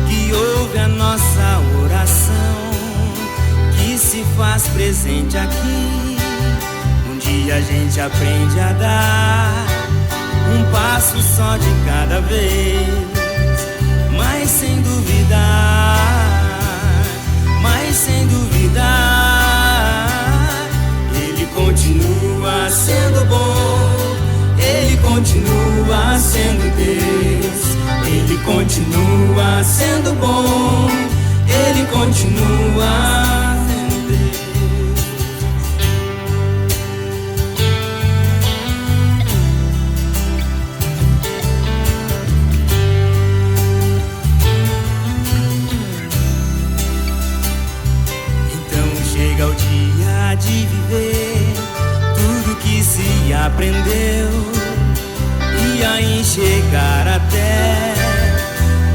que ouve a nossa oração, que se faz presente aqui. Um dia a gente aprende a dar um passo só de cada vez, mas sem duvidar, Ele continua sendo bom, Ele continua sendo Deus, Ele continua sendo bom, Ele continua sendo Deus. Chega o dia de viver tudo que se aprendeu e a enxergar até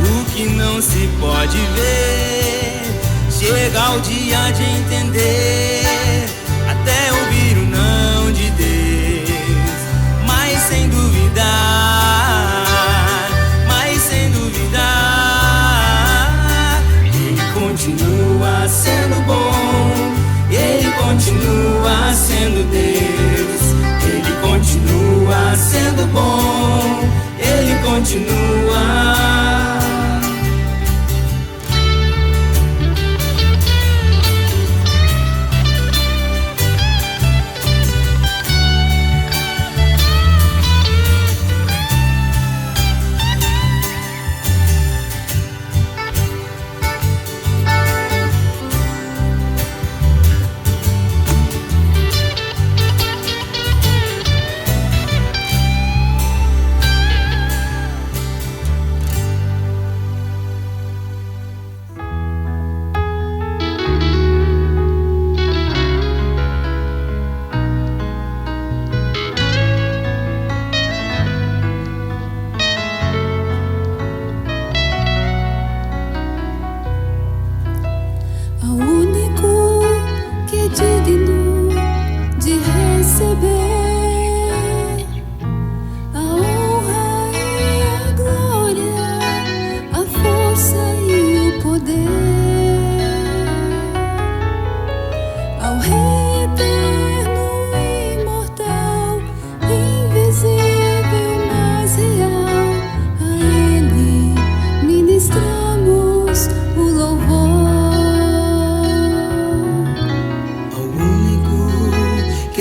o que não se pode ver. Chega o dia de entender, até ouvir o não de Deus, mas sem duvidar, Ele continua sendo bom, Ele continua sendo Deus, Ele continua sendo bom, Ele continua.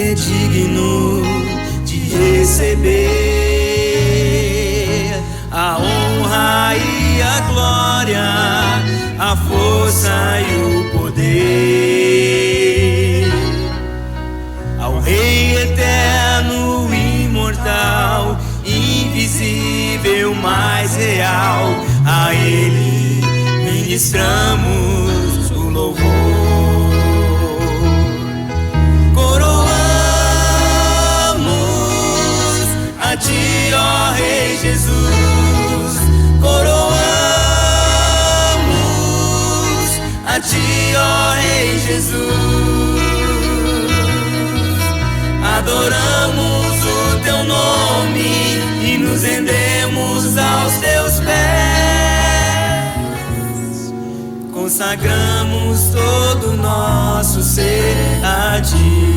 Digno de receber a honra e a glória, a força e o poder, ao Rei eterno, imortal, invisível, mais real. A Ele ministramos o louvor. A Ti, ó Rei Jesus, coroamos a Ti, ó Rei Jesus, adoramos o Teu nome e nos rendemos aos Teus pés, consagramos todo o nosso ser a Ti.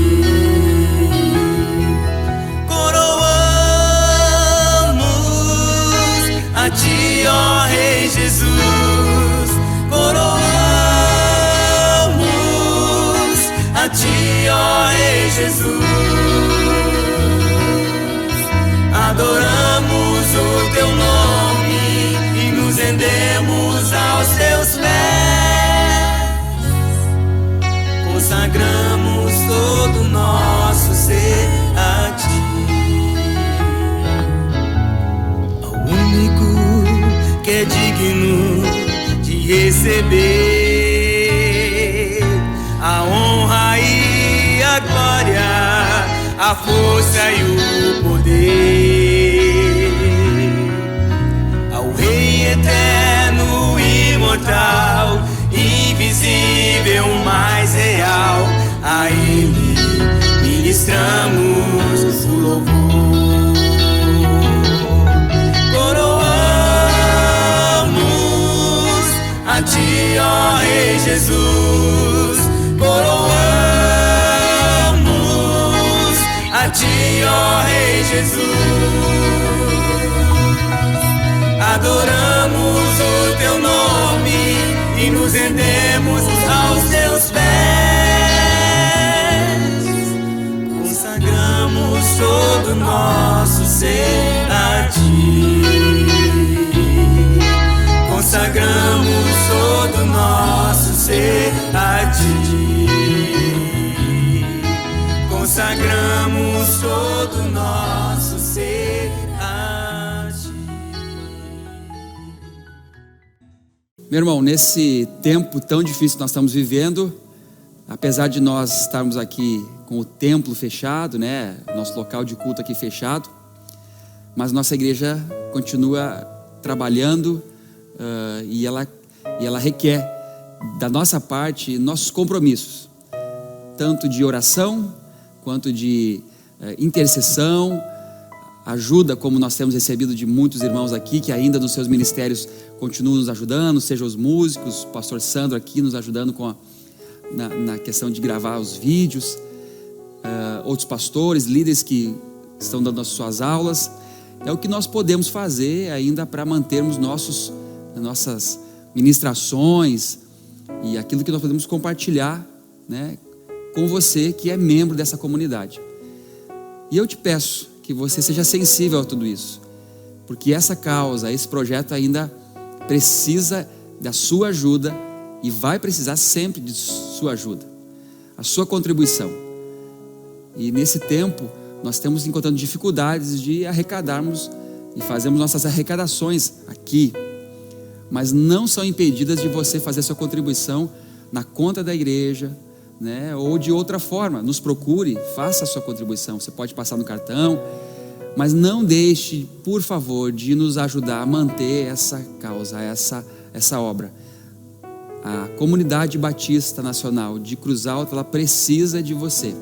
A Ti, ó Rei Jesus, coroamos a Ti, ó Rei Jesus, adoramos o Teu nome e nos rendemos aos Teus pés, consagramos todo o nosso ser a Ti. Que é digno de receber a honra e a glória, a força e o poder, ao Rei eterno, imortal, invisível, mais real. A Ele ministramos o louvor. Coroamos A ti, ó Rei Jesus, coroamos. A ti, ó Rei Jesus, adoramos o teu nome e nos rendemos aos teus pés. Consagramos todo o nosso ser a ti. Consagramos todo o nosso ser a ti. Consagramos todo o nosso ser a ti. Meu irmão, nesse tempo tão difícil que nós estamos vivendo, apesar de nós estarmos aqui com o templo fechado, né, nosso local de culto aqui fechado, mas nossa igreja continua trabalhando e ela requer da nossa parte nossos compromissos, tanto de oração quanto de intercessão, ajuda, como nós temos recebido de muitos irmãos aqui que ainda nos seus ministérios continuam nos ajudando, sejam os músicos, o pastor Sandro aqui nos ajudando na questão de gravar os vídeos, outros pastores, líderes que estão dando as suas aulas. É o que nós podemos fazer ainda para mantermos nossas ministrações e aquilo que nós podemos compartilhar, né, com você que é membro dessa comunidade. E eu te peço que você seja sensível a tudo isso, porque essa causa, esse projeto ainda precisa da sua ajuda e vai precisar sempre de sua ajuda, a sua contribuição. E nesse tempo nós estamos encontrando dificuldades de arrecadarmos e fazemos nossas arrecadações aqui, mas não são impedidas de você fazer sua contribuição na conta da igreja, né, ou de outra forma. Nos procure, faça a sua contribuição. Você pode passar no cartão, mas não deixe, por favor, de nos ajudar a manter essa causa, essa obra. A Comunidade Batista Nacional de Cruz Alta, ela precisa de você,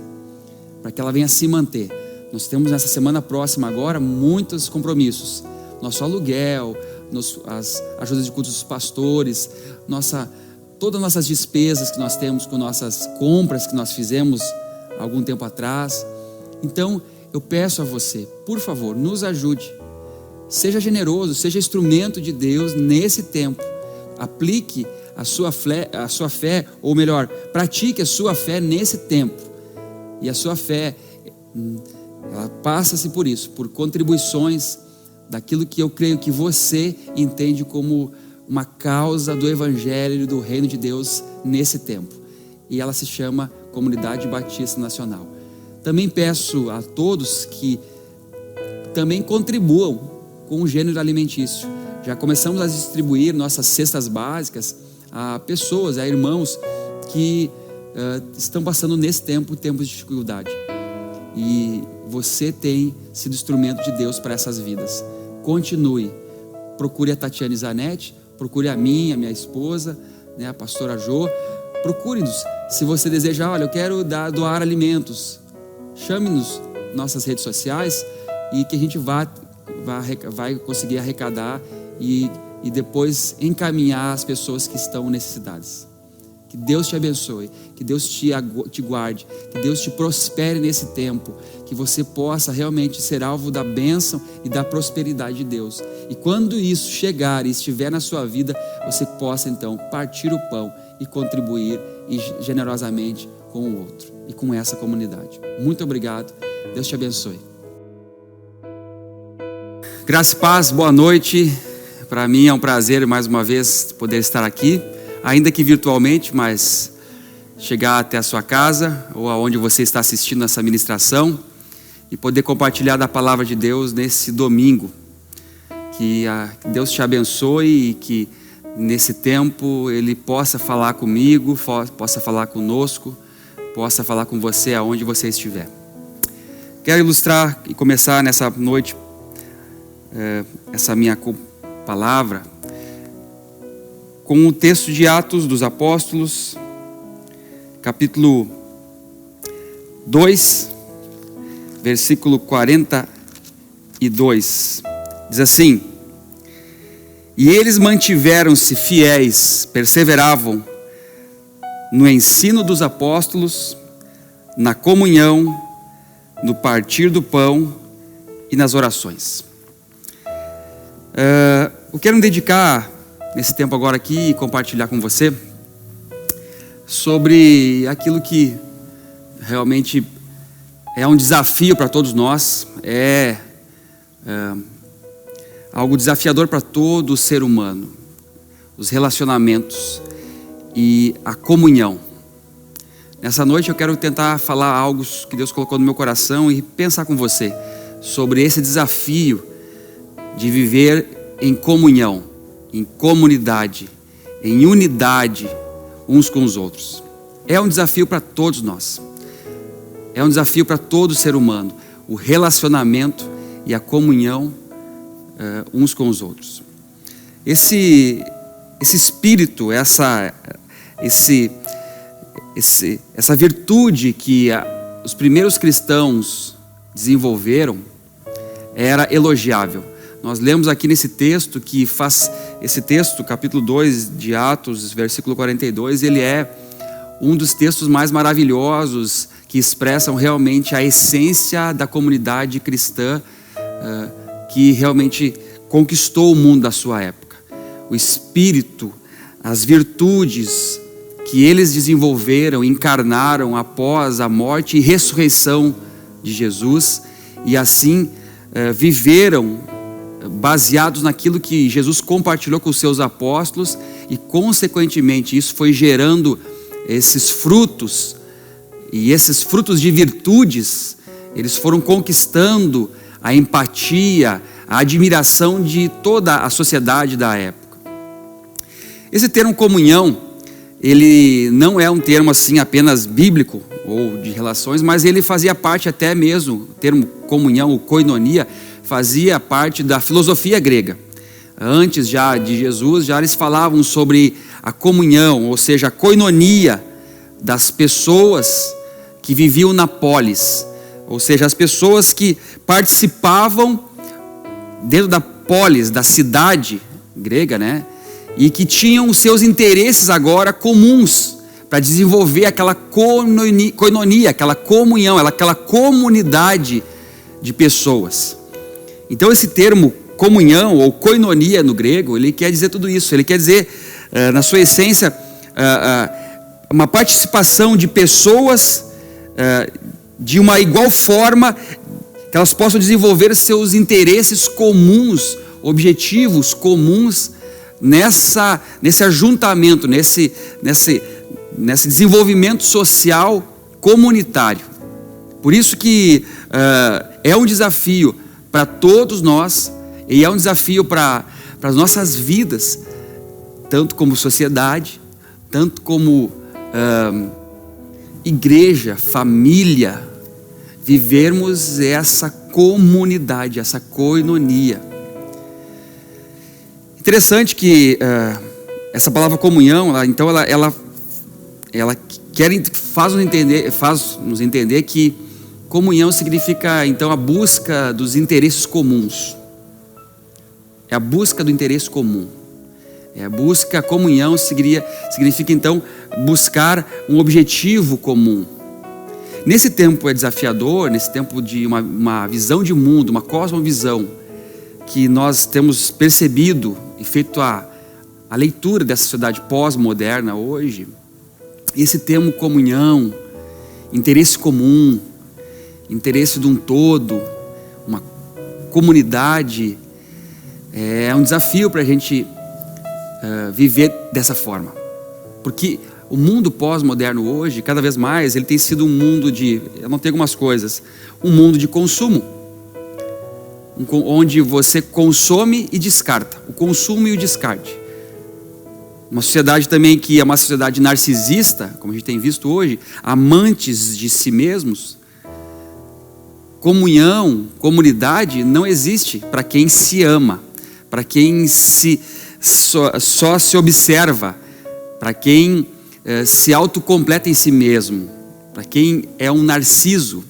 para que ela venha se manter. Nós temos nessa semana próxima agora muitos compromissos. Nosso aluguel, as ajudas de cultos dos pastores, todas as nossas despesas que nós temos com nossas compras que nós fizemos algum tempo atrás. Então, eu peço a você, por favor, nos ajude. Seja generoso, seja instrumento de Deus nesse tempo. Aplique a sua fé, ou melhor, pratique a sua fé nesse tempo. E a sua fé, ela passa-se por isso, por contribuições daquilo que eu creio que você entende como uma causa do Evangelho, do Reino de Deus nesse tempo. E ela se chama Comunidade Batista Nacional. Também peço a todos que também contribuam com o gênero alimentício. Já começamos a distribuir nossas cestas básicas a pessoas, a irmãos que estão passando nesse tempo tempos de dificuldade. E você tem sido instrumento de Deus para essas vidas. Continue. Procure a Tatiane Zanetti, procure a minha esposa, né, a pastora Jo. Procure-nos. Se você deseja, olha, eu quero doar alimentos, chame-nos nas nossas redes sociais e que a gente vai conseguir arrecadar e depois encaminhar as pessoas que estão necessitadas. Que Deus te abençoe, que Deus te guarde, que Deus te prospere nesse tempo, que você possa realmente ser alvo da bênção e da prosperidade de Deus. E quando isso chegar e estiver na sua vida, você possa então partir o pão e contribuir generosamente com o outro e com essa comunidade. Muito obrigado, Deus te abençoe. Graça e paz, boa noite. Para mim é um prazer mais uma vez poder estar aqui, ainda que virtualmente, mas chegar até a sua casa ou aonde você está assistindo essa ministração e poder compartilhar da palavra de Deus nesse domingo. Que Deus te abençoe e que nesse tempo Ele possa falar comigo, possa falar conosco, possa falar com você aonde você estiver. Quero ilustrar e começar nessa noite essa minha palavra com o texto de Atos dos Apóstolos, capítulo 2, versículo 42. Diz assim: E eles mantiveram-se fiéis, perseveravam no ensino dos apóstolos, na comunhão, no partir do pão e nas orações. Eu quero me dedicar nesse tempo agora aqui e compartilhar com você sobre aquilo que realmente é um desafio para todos nós, algo desafiador para todo ser humano: os relacionamentos e a comunhão. Nessa noite eu quero tentar falar algo que Deus colocou no meu coração e pensar com você sobre esse desafio de viver em comunhão, em comunidade, em unidade uns com os outros. É um desafio para todos nós. É um desafio para todo ser humano, o relacionamento e a comunhão uns com os outros. Esse espírito, essa virtude que os primeiros cristãos desenvolveram era elogiável. Nós lemos aqui nesse texto esse texto, capítulo 2 de Atos, versículo 42, ele é um dos textos mais maravilhosos que expressam realmente a essência da comunidade cristã que realmente conquistou o mundo da sua época. O espírito, as virtudes que eles desenvolveram, encarnaram após a morte e ressurreição de Jesus, e assim viveram baseados naquilo que Jesus compartilhou com os seus apóstolos, e consequentemente isso foi gerando esses frutos, e esses frutos de virtudes, eles foram conquistando a empatia, a admiração de toda a sociedade da época. Esse termo comunhão, ele não é um termo assim apenas bíblico ou de relações, mas ele fazia parte até mesmo, o termo comunhão ou koinonia, fazia parte da filosofia grega. Antes já de Jesus, já eles falavam sobre a comunhão, ou seja, a koinonia das pessoas que viviam na polis, ou seja, as pessoas que participavam dentro da polis, da cidade grega, né? E que tinham os seus interesses agora comuns para desenvolver aquela koinonia, aquela comunhão, aquela comunidade de pessoas. Então esse termo comunhão ou koinonia no grego, ele quer dizer tudo isso. Ele quer dizer, na sua essência, uma participação de pessoas de uma igual forma, que elas possam desenvolver seus interesses comuns, objetivos comuns, nesse ajuntamento, nesse desenvolvimento social comunitário. Por isso que é um desafio para todos nós, e é um desafio para as nossas vidas, tanto como sociedade, tanto como igreja, família, vivermos essa comunidade, essa koinonia. Interessante que essa palavra comunhão, ela faz nos entender que comunhão significa então a busca dos interesses comuns. É a busca do interesse comum. A comunhão significa então buscar um objetivo comum. Nesse tempo desafiador, nesse tempo de uma visão de mundo, uma cosmovisão, que nós temos percebido e feito a leitura dessa sociedade pós-moderna hoje, esse termo comunhão, interesse comum, interesse de um todo, uma comunidade, é um desafio para a gente viver dessa forma. Porque o mundo pós-moderno hoje, cada vez mais, ele tem sido um mundo eu não tenho algumas coisas, um mundo de consumo, onde você consome e descarta, o consumo e o descarte. Uma sociedade também que é uma sociedade narcisista, como a gente tem visto hoje, amantes de si mesmos. Comunidade não existe para quem se ama, para quem só se observa, para quem se autocompleta em si mesmo, para quem é um narciso,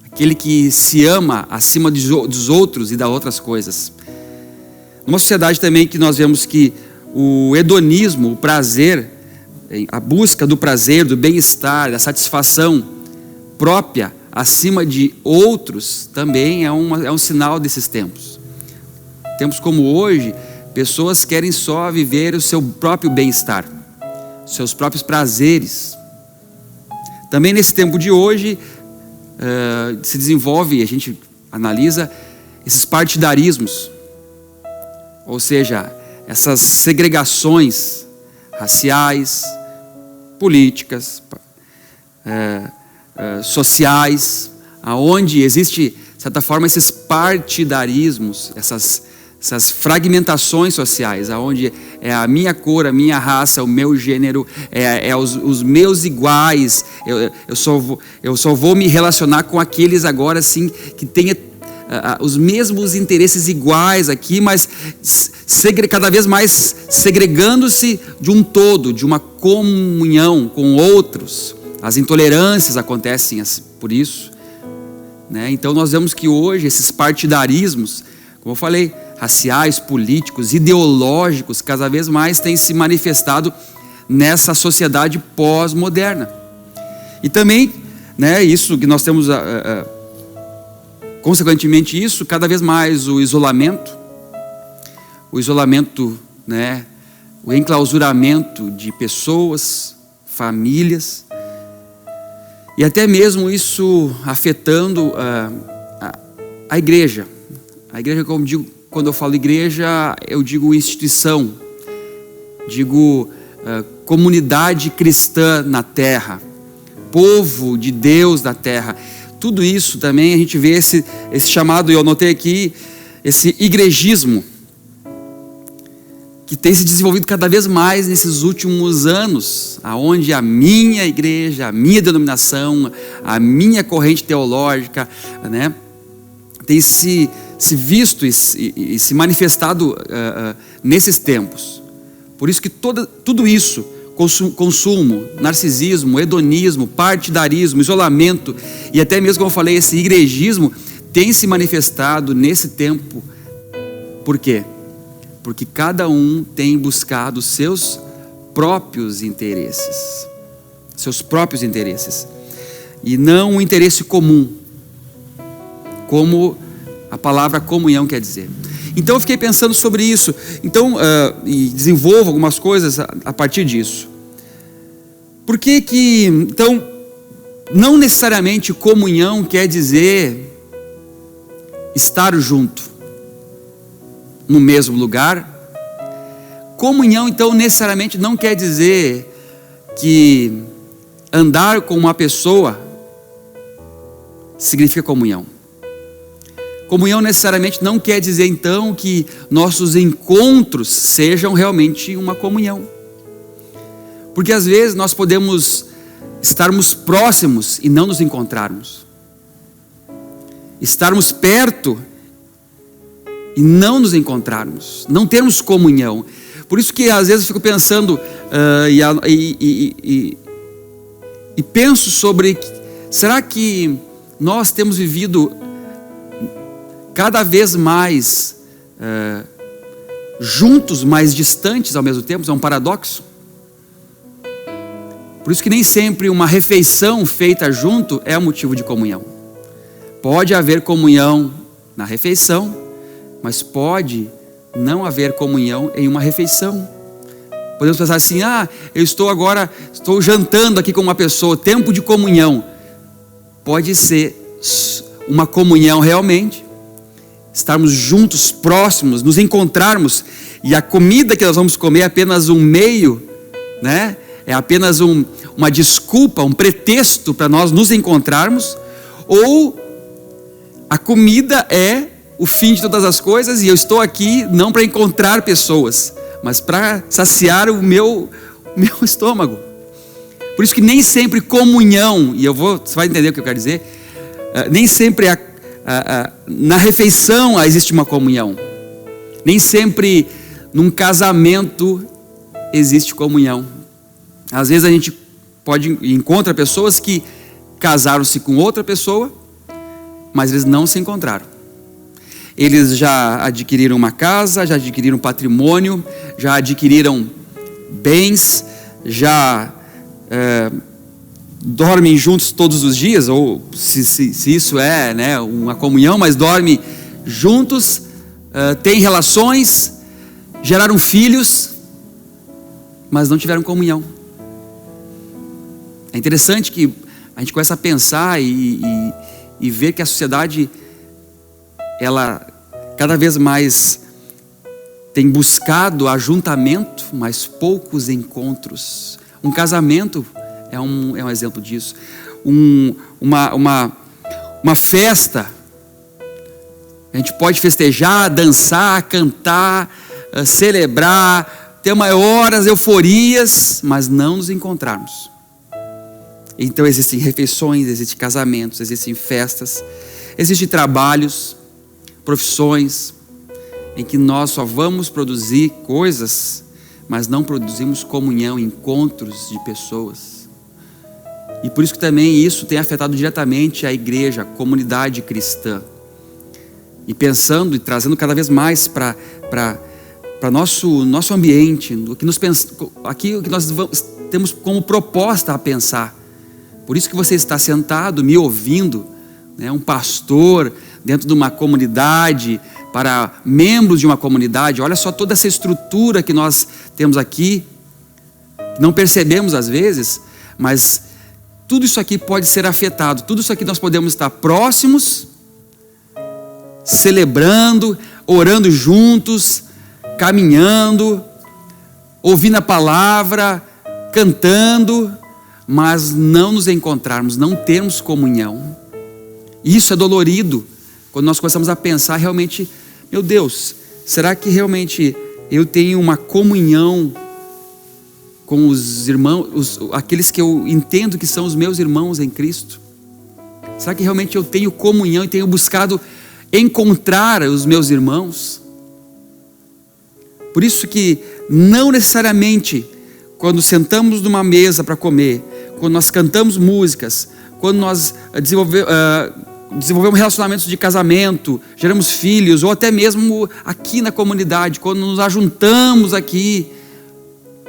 aquele que se ama acima dos outros e das outras coisas. Numa sociedade também que nós vemos que o hedonismo, o prazer, a busca do prazer, do bem-estar, da satisfação própria acima de outros, também é um sinal desses tempos. Tempos como hoje, pessoas querem só viver o seu próprio bem-estar, seus próprios prazeres. Também nesse tempo de hoje, se desenvolve, a gente analisa esses partidarismos, ou seja, essas segregações raciais, políticas, sociais, aonde existe, de certa forma, esses partidarismos, essas fragmentações sociais, aonde é a minha cor, a minha raça, o meu gênero, os meus iguais, eu só vou me relacionar com aqueles agora sim que tenha os mesmos interesses iguais aqui, mas cada vez mais segregando-se de um todo, de uma comunhão com outros. As intolerâncias acontecem por isso, né? Então nós vemos que hoje esses partidarismos, como eu falei, raciais, políticos, ideológicos, cada vez mais têm se manifestado nessa sociedade pós-moderna. E também, né, isso que nós temos, consequentemente isso, cada vez mais o isolamento, né, o enclausuramento de pessoas, famílias, e até mesmo isso afetando a igreja. A igreja, como digo, quando eu falo igreja, eu digo instituição, digo comunidade cristã na terra, povo de Deus na terra. Tudo isso também a gente vê esse chamado, eu anotei aqui, esse igrejismo, que tem se desenvolvido cada vez mais nesses últimos anos, aonde a minha igreja, a minha denominação, a minha corrente teológica, né, tem se visto e se manifestado nesses tempos. Por isso que tudo isso, consumo, narcisismo, hedonismo, partidarismo, isolamento e até mesmo, como eu falei, esse igrejismo tem se manifestado nesse tempo. Por quê? Porque cada um tem buscado seus próprios interesses, e não o interesse comum, como a palavra comunhão quer dizer. Então eu fiquei pensando sobre isso, e desenvolvo algumas coisas a partir disso. Por que então, não necessariamente comunhão quer dizer estar junto, no mesmo lugar? Comunhão, então, necessariamente não quer dizer que andar com uma pessoa significa comunhão. Comunhão necessariamente não quer dizer, então, que nossos encontros sejam realmente uma comunhão. Porque às vezes nós podemos estarmos próximos e não nos encontrarmos. Estarmos perto e não nos encontrarmos, não termos comunhão. Por isso que às vezes eu fico pensando e penso sobre, será que nós temos vivido cada vez mais juntos, mas distantes ao mesmo tempo? É um paradoxo. Por isso que nem sempre uma refeição feita junto é motivo de comunhão. Pode haver comunhão na refeição, mas pode não haver comunhão em uma refeição. Podemos pensar assim, eu estou jantando aqui com uma pessoa, tempo de comunhão. Pode ser uma comunhão realmente, estarmos juntos, próximos, nos encontrarmos, e a comida que nós vamos comer é apenas um meio, né? É apenas uma desculpa, um pretexto para nós nos encontrarmos, ou a comida é o fim de todas as coisas, e eu estou aqui não para encontrar pessoas, mas para saciar o meu estômago. Por isso que nem sempre comunhão, e você vai entender o que eu quero dizer, nem sempre na refeição existe uma comunhão, nem sempre num casamento existe comunhão. Às vezes a gente encontra pessoas que casaram-se com outra pessoa, mas eles não se encontraram. eles já adquiriram uma casa, já adquiriram patrimônio, já adquiriram bens, já dormem juntos todos os dias, ou se isso é, né, uma comunhão, mas dormem juntos, têm relações, geraram filhos, mas não tiveram comunhão. É interessante que a gente começa a pensar e ver que a sociedade, ela cada vez mais tem buscado ajuntamento, mas poucos encontros. Um casamento é um exemplo disso. Uma festa, a gente pode festejar, dançar, cantar, celebrar, ter maiores euforias, mas não nos encontrarmos. Então existem refeições, existem casamentos, existem festas, existem trabalhos, profissões, em que nós só vamos produzir coisas, mas não produzimos comunhão, encontros de pessoas. E por isso que também isso tem afetado diretamente a igreja, a comunidade cristã. E pensando e trazendo cada vez mais para nosso ambiente, aqui o que nós temos como proposta a pensar. Por isso que você está sentado me ouvindo, né, um pastor dentro de uma comunidade, para membros de uma comunidade. Olha só toda essa estrutura que nós temos aqui, não percebemos às vezes, mas tudo isso aqui pode ser afetado, tudo isso aqui nós podemos estar próximos, celebrando, orando juntos, caminhando, ouvindo a palavra, cantando, mas não nos encontrarmos, não termos comunhão. Isso é dolorido, quando nós começamos a pensar realmente, meu Deus, será que realmente eu tenho uma comunhão com os irmãos, aqueles que eu entendo que são os meus irmãos em Cristo? Será que realmente eu tenho comunhão e tenho buscado encontrar os meus irmãos? Por isso que não necessariamente quando sentamos numa mesa para comer, quando nós cantamos músicas, quando nós desenvolvemos relacionamentos de casamento, geramos filhos, ou até mesmo aqui na comunidade, quando nos ajuntamos aqui,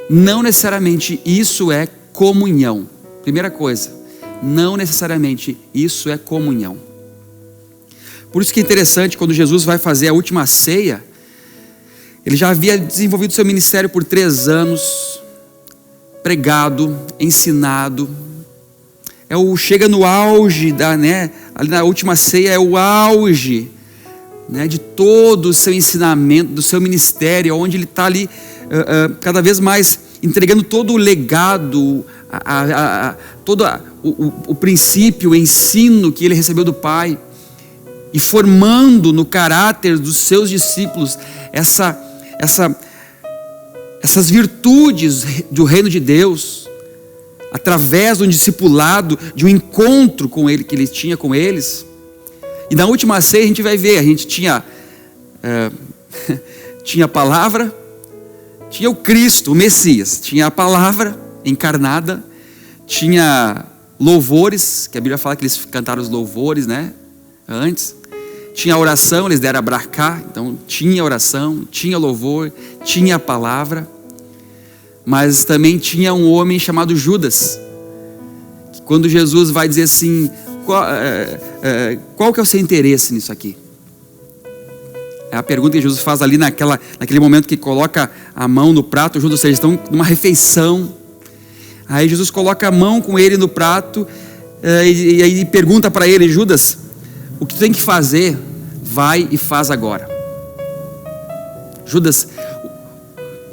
não necessariamente isso é comunhão. Primeira coisa, não necessariamente isso é comunhão. Por isso que é interessante, quando Jesus vai fazer a última ceia, ele já havia desenvolvido seu ministério por 3 anos, pregado, ensinado. Chega no auge ali na última ceia, é o auge, né, de todo o seu ensinamento, do seu ministério, onde ele está ali cada vez mais entregando todo o legado, todo o princípio, o ensino que ele recebeu do Pai, e formando no caráter dos seus discípulos essas virtudes do reino de Deus, através de um discipulado, de um encontro com ele, que ele tinha com eles. E na última ceia a gente vai ver, a gente tinha a palavra, tinha o Cristo, o Messias, tinha a palavra encarnada, tinha louvores, que a Bíblia fala que eles cantaram os louvores, né, antes. Tinha a oração, eles deram a bracá, então tinha oração, tinha louvor, tinha a palavra. Mas também tinha um homem chamado Judas, que quando Jesus vai dizer assim, qual que é o seu interesse nisso aqui? É a pergunta que Jesus faz ali naquele momento que coloca a mão no prato. Judas, ou seja, estão numa refeição. Aí Jesus coloca a mão com ele no prato e aí pergunta para ele: Judas, o que tu tem que fazer, vai e faz agora. Judas,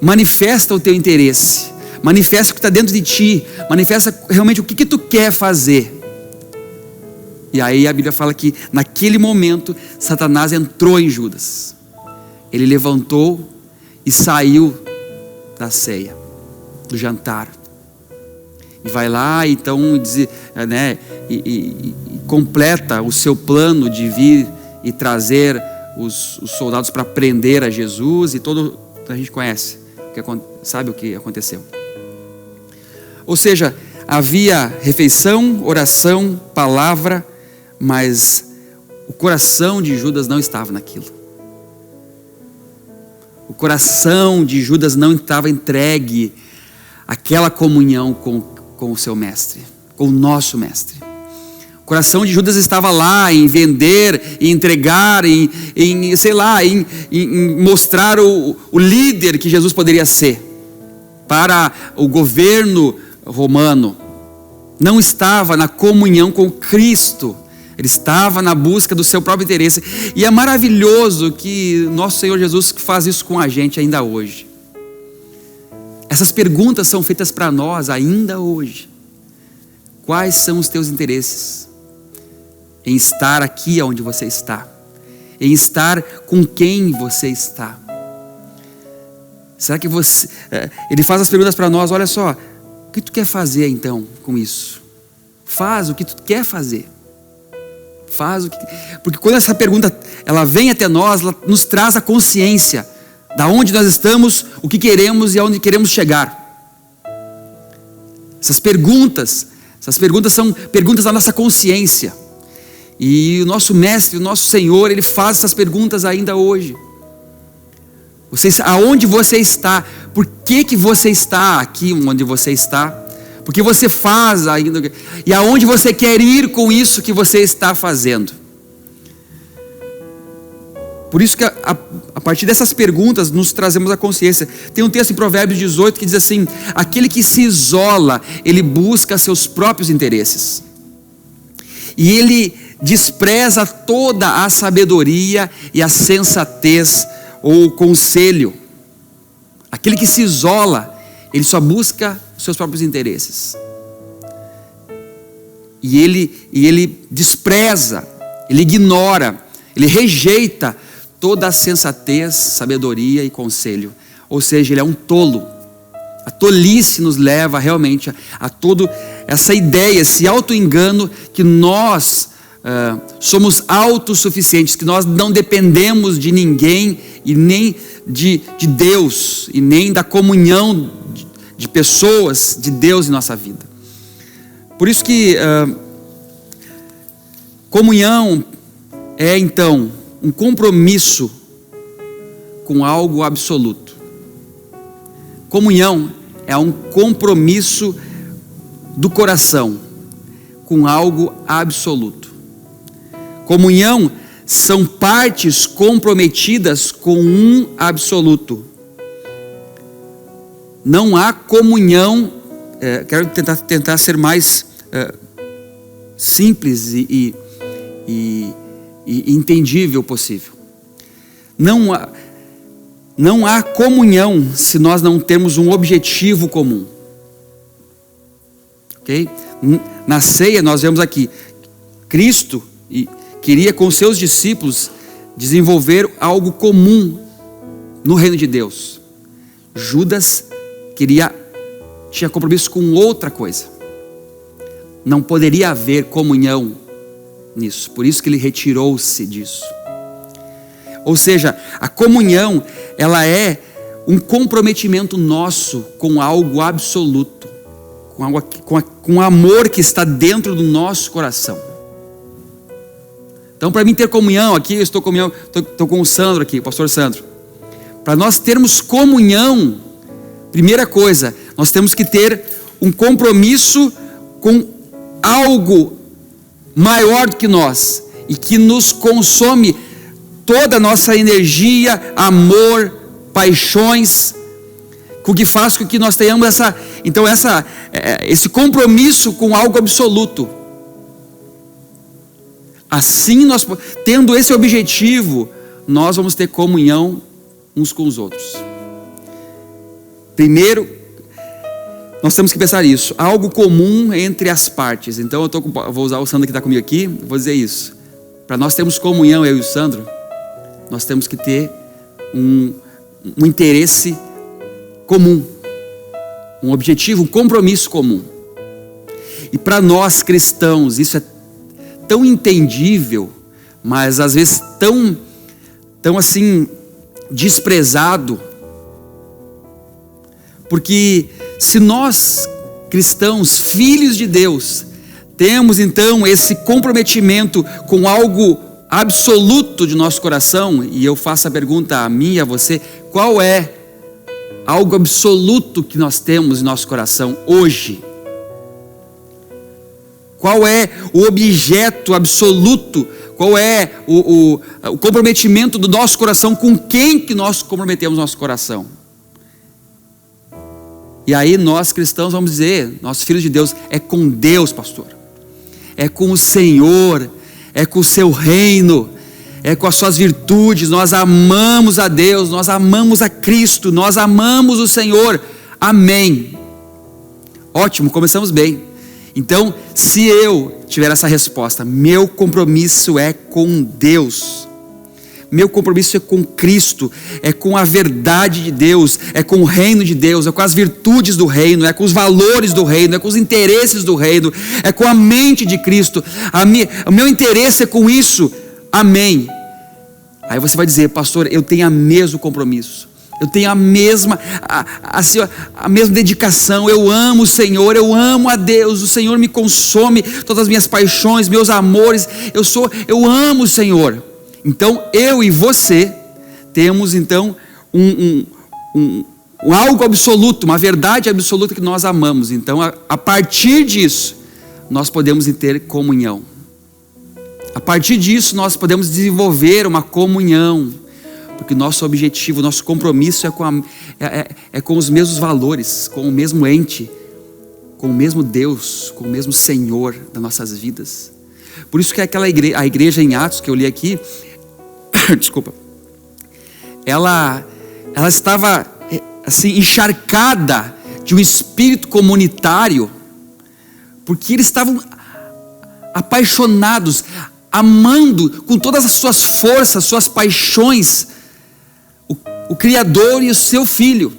manifesta o teu interesse, manifesta o que está dentro de ti, manifesta realmente o que tu quer fazer. E aí a Bíblia fala que naquele momento Satanás entrou em Judas. Ele levantou e saiu da ceia, do jantar, e vai lá então e completa o seu plano de vir e trazer os soldados para prender a Jesus, e todo a gente conhece, sabe o que aconteceu. Ou seja, havia refeição, oração, palavra, mas o coração de Judas não estava naquilo. O coração de Judas não estava entregue àquela comunhão com o seu mestre, com o nosso mestre. O coração de Judas estava lá em vender, em entregar, em mostrar o líder que Jesus poderia ser para o governo romano. Não estava na comunhão com Cristo. Ele estava na busca do seu próprio interesse. E é maravilhoso que nosso Senhor Jesus faz isso com a gente ainda hoje. Essas perguntas são feitas para nós ainda hoje. Quais são os teus interesses? Em estar aqui onde você está. Em estar com quem você está. Será que você... Ele faz as perguntas para nós, olha só, o que tu quer fazer então com isso? Faz o que tu quer fazer. Faz o que... Porque quando essa pergunta ela vem até nós, ela nos traz a consciência da onde nós estamos, o que queremos e aonde queremos chegar. Essas perguntas são perguntas da nossa consciência. E o nosso mestre, o nosso Senhor, Ele faz essas perguntas ainda hoje. Aonde você está? Por que você está aqui onde você está? Porque você faz ainda. E aonde você quer ir com isso que você está fazendo? Por isso que a partir dessas perguntas nos trazemos a consciência. Tem um texto em Provérbios 18 que diz assim: aquele que se isola, ele busca seus próprios interesses. E ele despreza toda a sabedoria e a sensatez ou conselho. Aquele que se isola, ele só busca os seus próprios interesses. E ele despreza, ele ignora, ele rejeita toda a sensatez, sabedoria e conselho. Ou seja, ele é um tolo. A tolice nos leva realmente a toda essa ideia, esse auto-engano que nós somos autossuficientes, que nós não dependemos de ninguém e nem de Deus e nem da comunhão de pessoas de Deus em nossa vida. Por isso que comunhão é então um compromisso com algo absoluto. Comunhão é um compromisso do coração com algo absoluto. Comunhão são partes comprometidas com um absoluto. Não há comunhão, quero tentar ser mais simples e entendível possível. Não há comunhão se nós não temos um objetivo comum. Ok? Na ceia nós vemos aqui, Cristo queria com seus discípulos desenvolver algo comum no reino de Deus. Judas tinha compromisso com outra coisa. Não poderia haver comunhão nisso, por isso que ele retirou-se disso. Ou seja, a comunhão, ela é um comprometimento nosso com algo absoluto, com amor que está dentro do nosso coração. Então, para mim ter comunhão aqui, eu estou com o Sandro aqui, o pastor Sandro. Para nós termos comunhão, primeira coisa, nós temos que ter um compromisso com algo maior do que nós e que nos consome toda a nossa energia, amor, paixões, com que faz com que nós tenhamos esse compromisso com algo absoluto. Assim, nós tendo esse objetivo, nós vamos ter comunhão uns com os outros. Primeiro, nós temos que pensar isso, algo comum entre as partes. Então vou usar o Sandro que está comigo aqui, vou dizer isso. Para nós termos comunhão, eu e o Sandro, nós temos que ter um interesse comum, um objetivo, um compromisso comum. E para nós cristãos, isso é tão entendível, mas às vezes tão assim desprezado, porque se nós cristãos, filhos de Deus, temos então esse comprometimento com algo absoluto de nosso coração, e eu faço a pergunta a mim e a você: qual é algo absoluto que nós temos em nosso coração hoje? Qual é o objeto absoluto? Qual é o comprometimento do nosso coração? Com quem que nós comprometemos nosso coração? E aí nós cristãos vamos dizer, nós filhos de Deus, é com Deus, pastor. É com o Senhor, é com o seu reino, é com as suas virtudes. Nós amamos a Deus, nós amamos a Cristo, nós amamos o Senhor. Amém. Ótimo, começamos bem. Então, se eu tiver essa resposta, meu compromisso é com Deus, meu compromisso é com Cristo, é com a verdade de Deus, é com o reino de Deus, é com as virtudes do reino, é com os valores do reino, é com os interesses do reino, é com a mente de Cristo. O meu interesse é com isso. Amém. Aí você vai dizer, pastor, eu tenho o mesmo compromisso, eu tenho a mesma dedicação. Eu amo o Senhor, eu amo a Deus, o Senhor me consome todas as minhas paixões, meus amores, eu amo o Senhor. Então eu e você temos então algo absoluto, uma verdade absoluta que nós amamos. Então a partir disso nós podemos ter comunhão. A partir disso nós podemos desenvolver uma comunhão, porque nosso objetivo, nosso compromisso é com os mesmos valores, com o mesmo ente, com o mesmo Deus, com o mesmo Senhor das nossas vidas. Por isso que a igreja em Atos que eu li aqui, desculpa, ela estava assim encharcada de um espírito comunitário, porque eles estavam apaixonados, amando com todas as suas forças, suas paixões, o Criador e o seu Filho.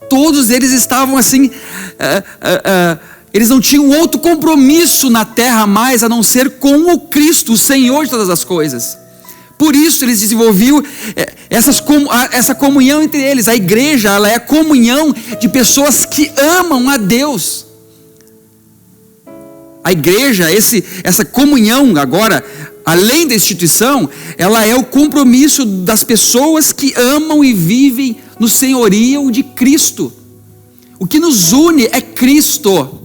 Todos eles estavam assim, eles não tinham outro compromisso na terra mais a não ser com o Cristo, o Senhor de todas as coisas. Por isso eles desenvolviam essa comunhão entre eles. A igreja, ela é a comunhão de pessoas que amam a Deus. A igreja, essa comunhão agora, além da instituição, ela é o compromisso das pessoas que amam e vivem no senhorio de Cristo. O que nos une é Cristo.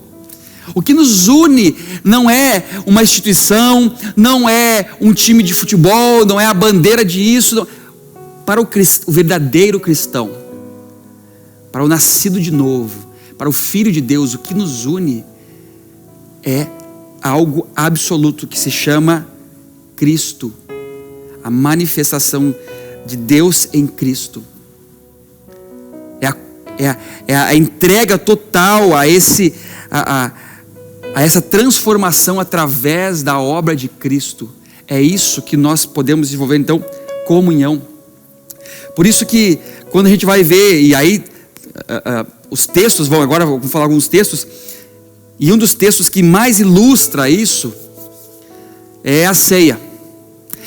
O que nos une não é uma instituição, não é um time de futebol, não é a bandeira disso. Não. Para o verdadeiro cristão, para o nascido de novo, para o Filho de Deus, o que nos une é algo absoluto que se chama Cristo, a manifestação de Deus em Cristo. É a entrega total a essa transformação através da obra de Cristo. É isso que nós podemos desenvolver, então, comunhão. Por isso que quando a gente vai ver, e aí os textos agora vamos falar alguns textos, e um dos textos que mais ilustra isso é a ceia.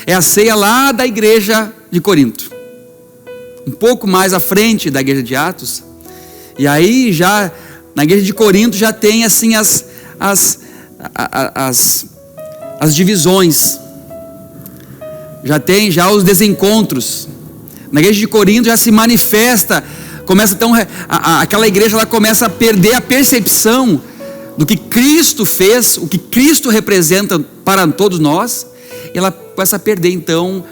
É a ceia lá da igreja de Corinto, um pouco mais à frente da igreja de Atos. E aí já na igreja de Corinto já tem assim as divisões, já tem os desencontros. Na igreja de Corinto já se manifesta, começa então aquela igreja ela começa a perder a percepção do que Cristo fez, o que Cristo representa para todos nós. E ela começa a perder então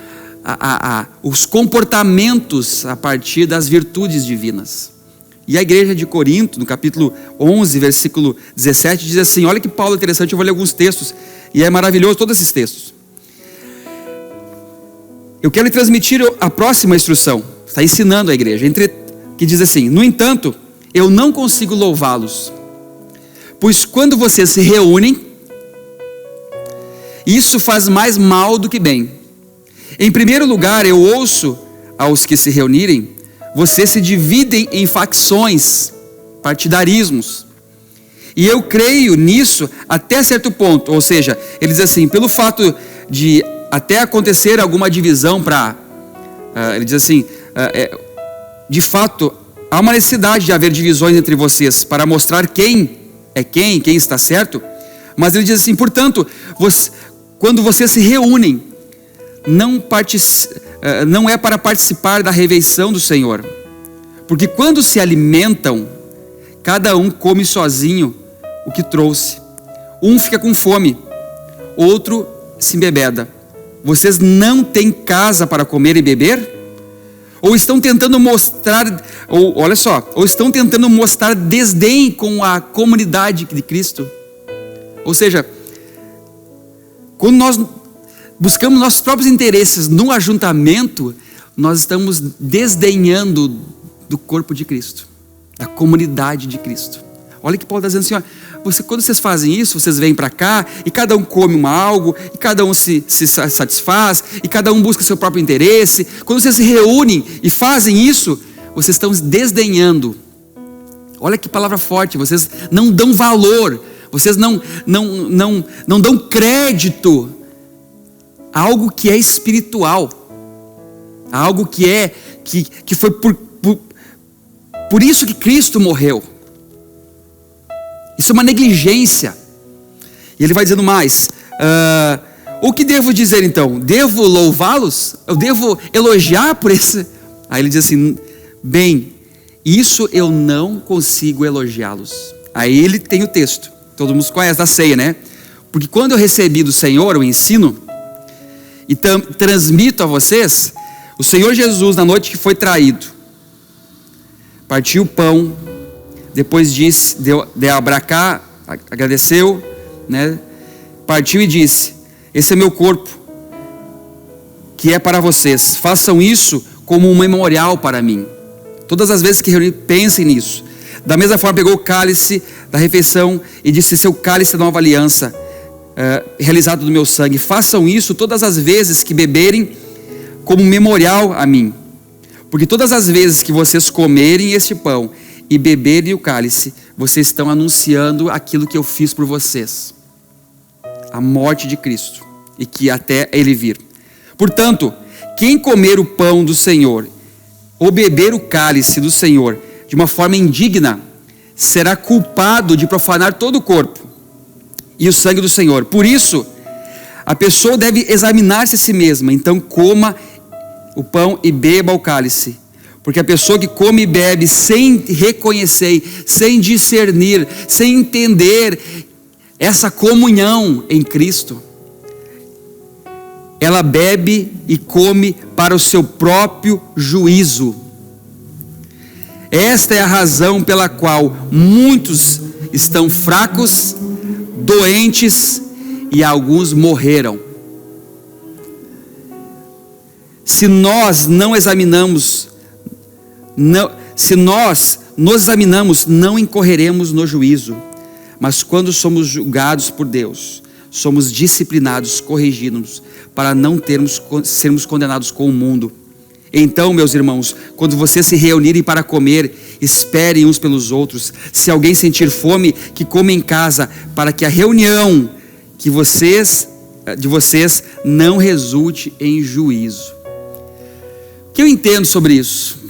os comportamentos a partir das virtudes divinas. E a igreja de Corinto, no capítulo 11, versículo 17, diz assim, olha que Paulo interessante, eu vou ler alguns textos, e é maravilhoso todos esses textos. Eu quero lhe transmitir a próxima instrução, está ensinando a igreja, que diz assim, no entanto, eu não consigo louvá-los, pois quando vocês se reúnem, isso faz mais mal do que bem. Em primeiro lugar, eu ouço aos que se reunirem, vocês se dividem em facções, partidarismos. E eu creio nisso até certo ponto. Ou seja, ele diz assim, pelo fato de até acontecer alguma divisão ele diz assim, de fato, há uma necessidade de haver divisões entre vocês, para mostrar quem é quem está certo. Mas ele diz assim, portanto, quando vocês se reúnem, não é para participar da refeição do Senhor. Porque quando se alimentam, cada um come sozinho o que trouxe. Um fica com fome, outro se embebeda. Vocês não têm casa para comer e beber? Ou estão tentando mostrar, ou estão tentando mostrar desdém com a comunidade de Cristo? Ou seja, quando nós buscamos nossos próprios interesses no ajuntamento, nós estamos desdenhando do corpo de Cristo, da comunidade de Cristo. Olha que Paulo está dizendo assim, quando vocês fazem isso, vocês vêm para cá, e cada um come algo, e cada um se satisfaz, e cada um busca seu próprio interesse. Quando vocês se reúnem e fazem isso, vocês estão desdenhando. Olha que palavra forte, vocês não dão valor, vocês não dão crédito a algo que é espiritual, a algo que foi por isso que Cristo morreu. Isso é uma negligência. E ele vai dizendo mais, o que devo dizer então? Devo louvá-los? Eu devo elogiar por esse? Aí ele diz assim, bem, isso eu não consigo elogiá-los. Aí ele tem o texto, todo mundo conhece da ceia, né? Porque quando eu recebi do Senhor o ensino, e transmito a vocês, o Senhor Jesus, na noite que foi traído, partiu o pão, depois disse, deu abracá, agradeceu, né? Partiu e disse, esse é meu corpo, que é para vocês, façam isso como um memorial para mim. Todas as vezes que reunir, pensem nisso. Da mesma forma pegou o cálice da refeição e disse, seu cálice da nova aliança, realizado do meu sangue, façam isso todas as vezes que beberem, como memorial a mim. Porque todas as vezes que vocês comerem este pão e beberem o cálice, vocês estão anunciando aquilo que eu fiz por vocês, a morte de Cristo, e que até ele vir. Portanto, quem comer o pão do Senhor, ou beber o cálice do Senhor, de uma forma indigna, será culpado de profanar todo o corpo e o sangue do Senhor. Por isso, a pessoa deve examinar-se a si mesma, então coma o pão e beba o cálice. Porque a pessoa que come e bebe sem reconhecer, sem discernir, sem entender essa comunhão em Cristo, ela bebe e come para o seu próprio juízo. Esta é a razão pela qual muitos estão fracos, doentes e alguns morreram. Se nós nos examinamos, não incorreremos no juízo. Mas quando somos julgados por Deus, somos disciplinados, corrigidos, para não sermos condenados com o mundo. Então, meus irmãos, quando vocês se reunirem para comer, esperem uns pelos outros. Se alguém sentir fome, que coma em casa, para que a reunião de vocês não resulte em juízo. O que eu entendo sobre isso?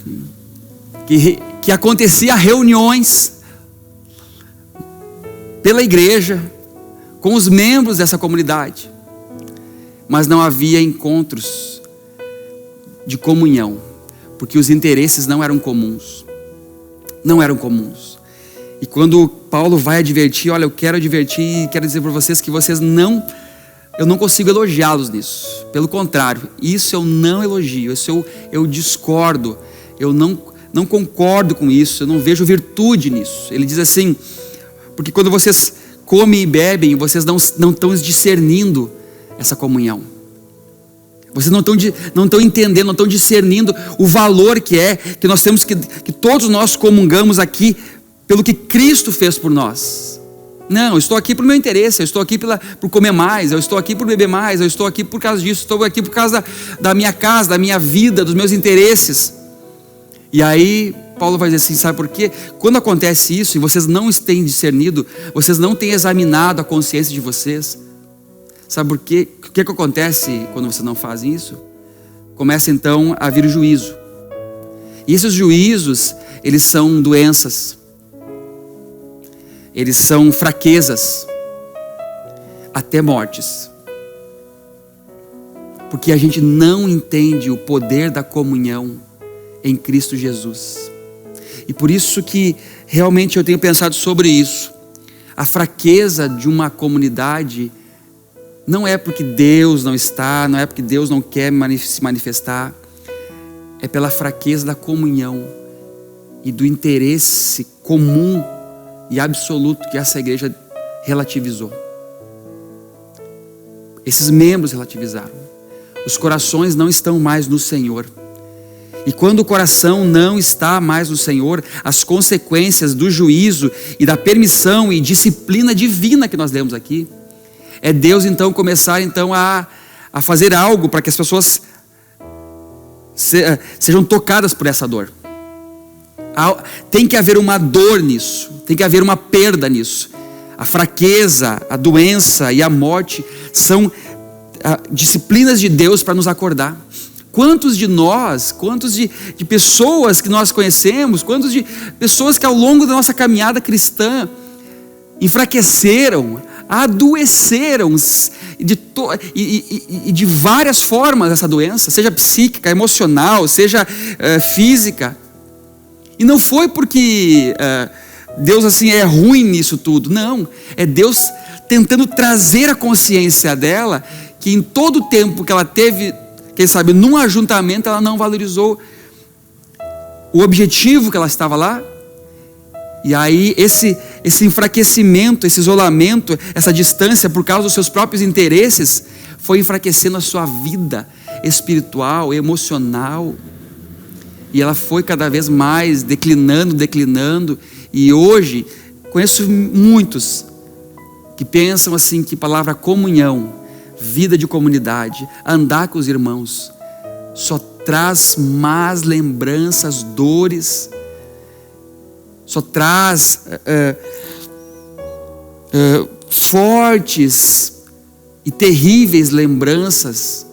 Que acontecia reuniões pela igreja, com os membros dessa comunidade, mas não havia encontros de comunhão, porque os interesses não eram comuns. E quando Paulo vai advertir, olha, eu quero advertir e quero dizer para vocês que eu não consigo elogiá-los nisso. Pelo contrário, isso eu não elogio, isso eu discordo, eu não concordo com isso, eu não vejo virtude nisso. Ele diz assim, porque quando vocês comem e bebem, vocês não estão discernindo essa comunhão. Vocês não estão entendendo, não estão discernindo o valor que nós temos, que todos nós comungamos aqui pelo que Cristo fez por nós. Não, eu estou aqui por meu interesse, eu estou aqui por comer mais, eu estou aqui por beber mais, eu estou aqui por causa disso, estou aqui por causa da minha casa, da minha vida, dos meus interesses. E aí Paulo vai dizer assim, sabe por quê? Quando acontece isso e vocês não têm discernido, vocês não têm examinado a consciência de vocês, sabe por quê? O que acontece quando vocês não fazem isso? Começa então a vir o juízo. E esses juízos, eles são doenças, eles são fraquezas, até mortes. porque a gente não entende o poder da comunhão em Cristo Jesus. E por isso que realmente eu tenho pensado sobre isso. A fraqueza de uma comunidade não é porque Deus não está, não é porque Deus não quer se manifestar, é pela fraqueza da comunhão e do interesse comum e absoluto que essa igreja relativizou. Esses membros relativizaram. Os corações não estão mais no Senhor. E quando o coração não está mais no Senhor, as consequências do juízo e da permissão e disciplina divina que nós lemos aqui, é Deus então começar então a fazer algo para que as pessoas sejam tocadas por essa dor. Tem que haver uma dor nisso, tem que haver uma perda nisso. A fraqueza, a doença e a morte são disciplinas de Deus para nos acordar. Quantos de nós, quantos de pessoas que nós conhecemos, quantos de pessoas que ao longo da nossa caminhada cristã enfraqueceram, adoeceram e de várias formas essa doença, seja psíquica, emocional, seja física. E não foi porque Deus assim é ruim nisso tudo, não. É Deus tentando trazer a consciência dela que em todo o tempo que ela teve, quem sabe, num ajuntamento, ela não valorizou o objetivo que ela estava lá. E aí esse enfraquecimento, esse isolamento, essa distância por causa dos seus próprios interesses, foi enfraquecendo a sua vida espiritual, emocional. E ela foi cada vez mais declinando. E hoje, conheço muitos que pensam assim, que a palavra comunhão, vida de comunidade, andar com os irmãos, só traz más lembranças, dores, só traz fortes e terríveis lembranças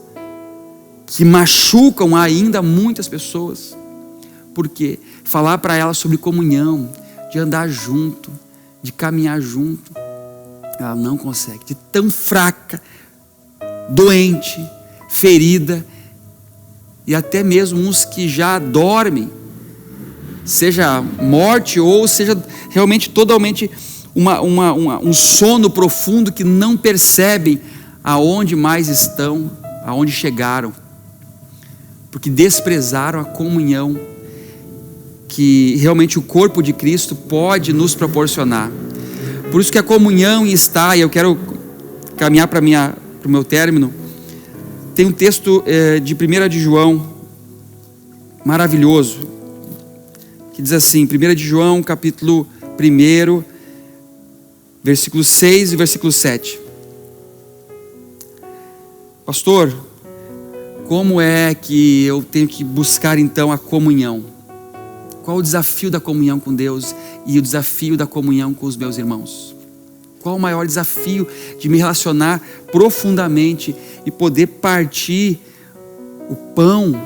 que machucam ainda muitas pessoas. Por quê? Falar para elas sobre comunhão, de andar junto, de caminhar junto, ela não consegue, de tão fraca, doente, ferida, e até mesmo uns que já dormem, seja morte ou seja realmente totalmente um sono profundo, que não percebem aonde mais estão, aonde chegaram, porque desprezaram a comunhão que realmente o corpo de Cristo pode nos proporcionar. Por isso que a comunhão está, e eu quero caminhar para o meu término. Tem um texto de 1 de João, maravilhoso, que diz assim, 1 de João, capítulo 1, versículo 6 e versículo 7. Pastor, como é que eu tenho que buscar então a comunhão? Qual o desafio da comunhão com Deus e o desafio da comunhão com os meus irmãos? Qual o maior desafio de me relacionar profundamente e poder partir o pão,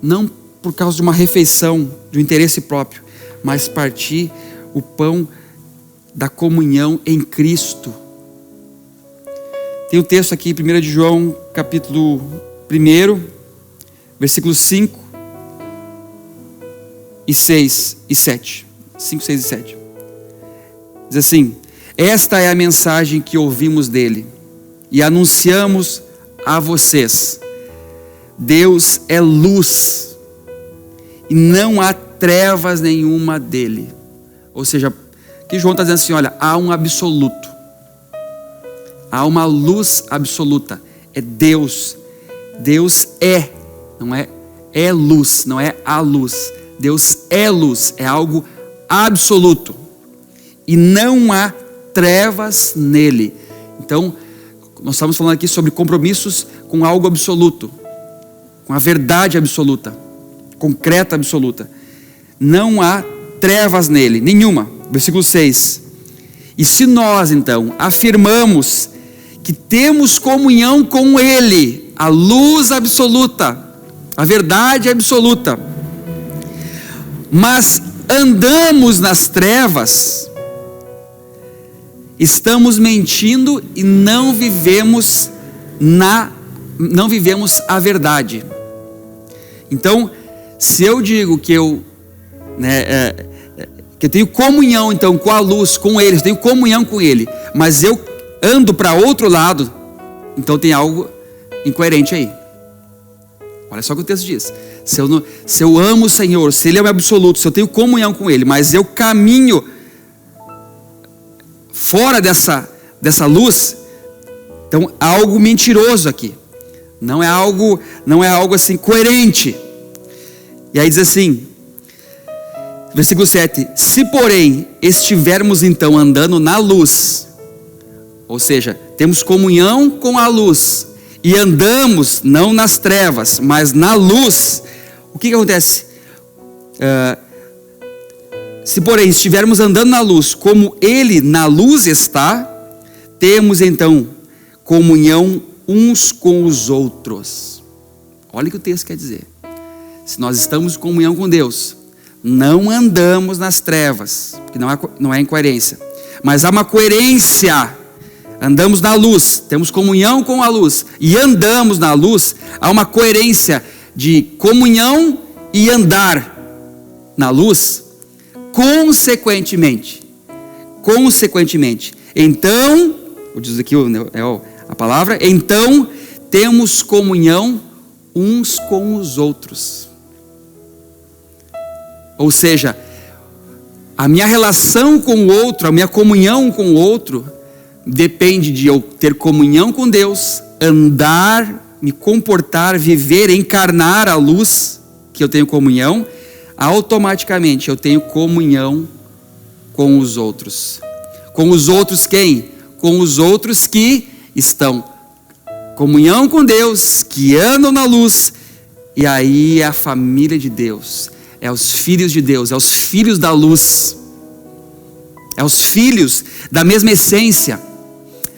não por causa de uma refeição, de um interesse próprio, mas partir o pão da comunhão em Cristo? Tem um texto aqui, 1 de João, capítulo 1, versículo 5 e 6 e 7. 5, 6 e 7. Diz assim: esta é a mensagem que ouvimos dele e anunciamos a vocês. Deus é luz e não há trevas nenhuma dele. Ou seja, que João está dizendo assim, olha, há um absoluto, há uma luz absoluta, é Deus. Deus é, não é luz, não é a luz. Deus é luz, é algo absoluto e não há trevas nele. Então, nós estamos falando aqui sobre compromissos com algo absoluto, com a verdade absoluta, concreta, absoluta. Não há trevas nele, nenhuma. Versículo 6. E se nós então afirmamos que temos comunhão com ele, a luz absoluta, a verdade absoluta, mas andamos nas trevas, estamos mentindo e não vivemos na não vivemos a verdade. Então, se eu digo que eu tenho comunhão então com a luz, com ele, eu tenho comunhão com ele, mas eu ando para outro lado, então tem algo incoerente aí. Olha só o que o texto diz. Se eu amo o Senhor, se ele é o meu absoluto, se eu tenho comunhão com ele, mas eu caminho fora dessa luz, então há algo mentiroso aqui. Não é algo assim coerente. E aí diz assim, versículo 7: se porém estivermos então andando na luz, ou seja, temos comunhão com a luz, e andamos não nas trevas, mas na luz, o que acontece? Se porém estivermos andando na luz, como ele na luz está, temos então comunhão uns com os outros. Olha o que o texto quer dizer. Se nós estamos em comunhão com Deus, não andamos nas trevas, porque não é incoerência, mas há uma coerência. Andamos na luz, temos comunhão com a luz e andamos na luz, há uma coerência de comunhão e andar na luz. Consequentemente, então, diz aqui a palavra, então temos comunhão uns com os outros. Ou seja, a minha relação com o outro, a minha comunhão com o outro, depende de eu ter comunhão com Deus, andar, me comportar, viver, encarnar a luz que eu tenho comunhão. Automaticamente eu tenho comunhão com os outros. Com os outros quem? Com os outros que estão comunhão com Deus, que andam na luz. E aí é a família de Deus, é os filhos de Deus, é os filhos da luz, é os filhos da mesma essência.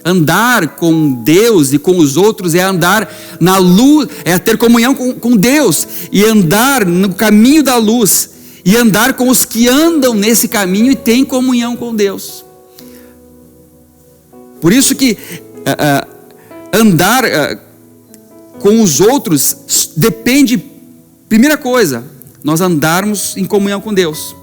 Andar com Deus e com os outros é andar na luz, é ter comunhão com Deus e andar no caminho da luz e andar com os que andam nesse caminho e têm comunhão com Deus. Por isso que andar com os outros depende, primeira coisa, nós andarmos em comunhão com Deus.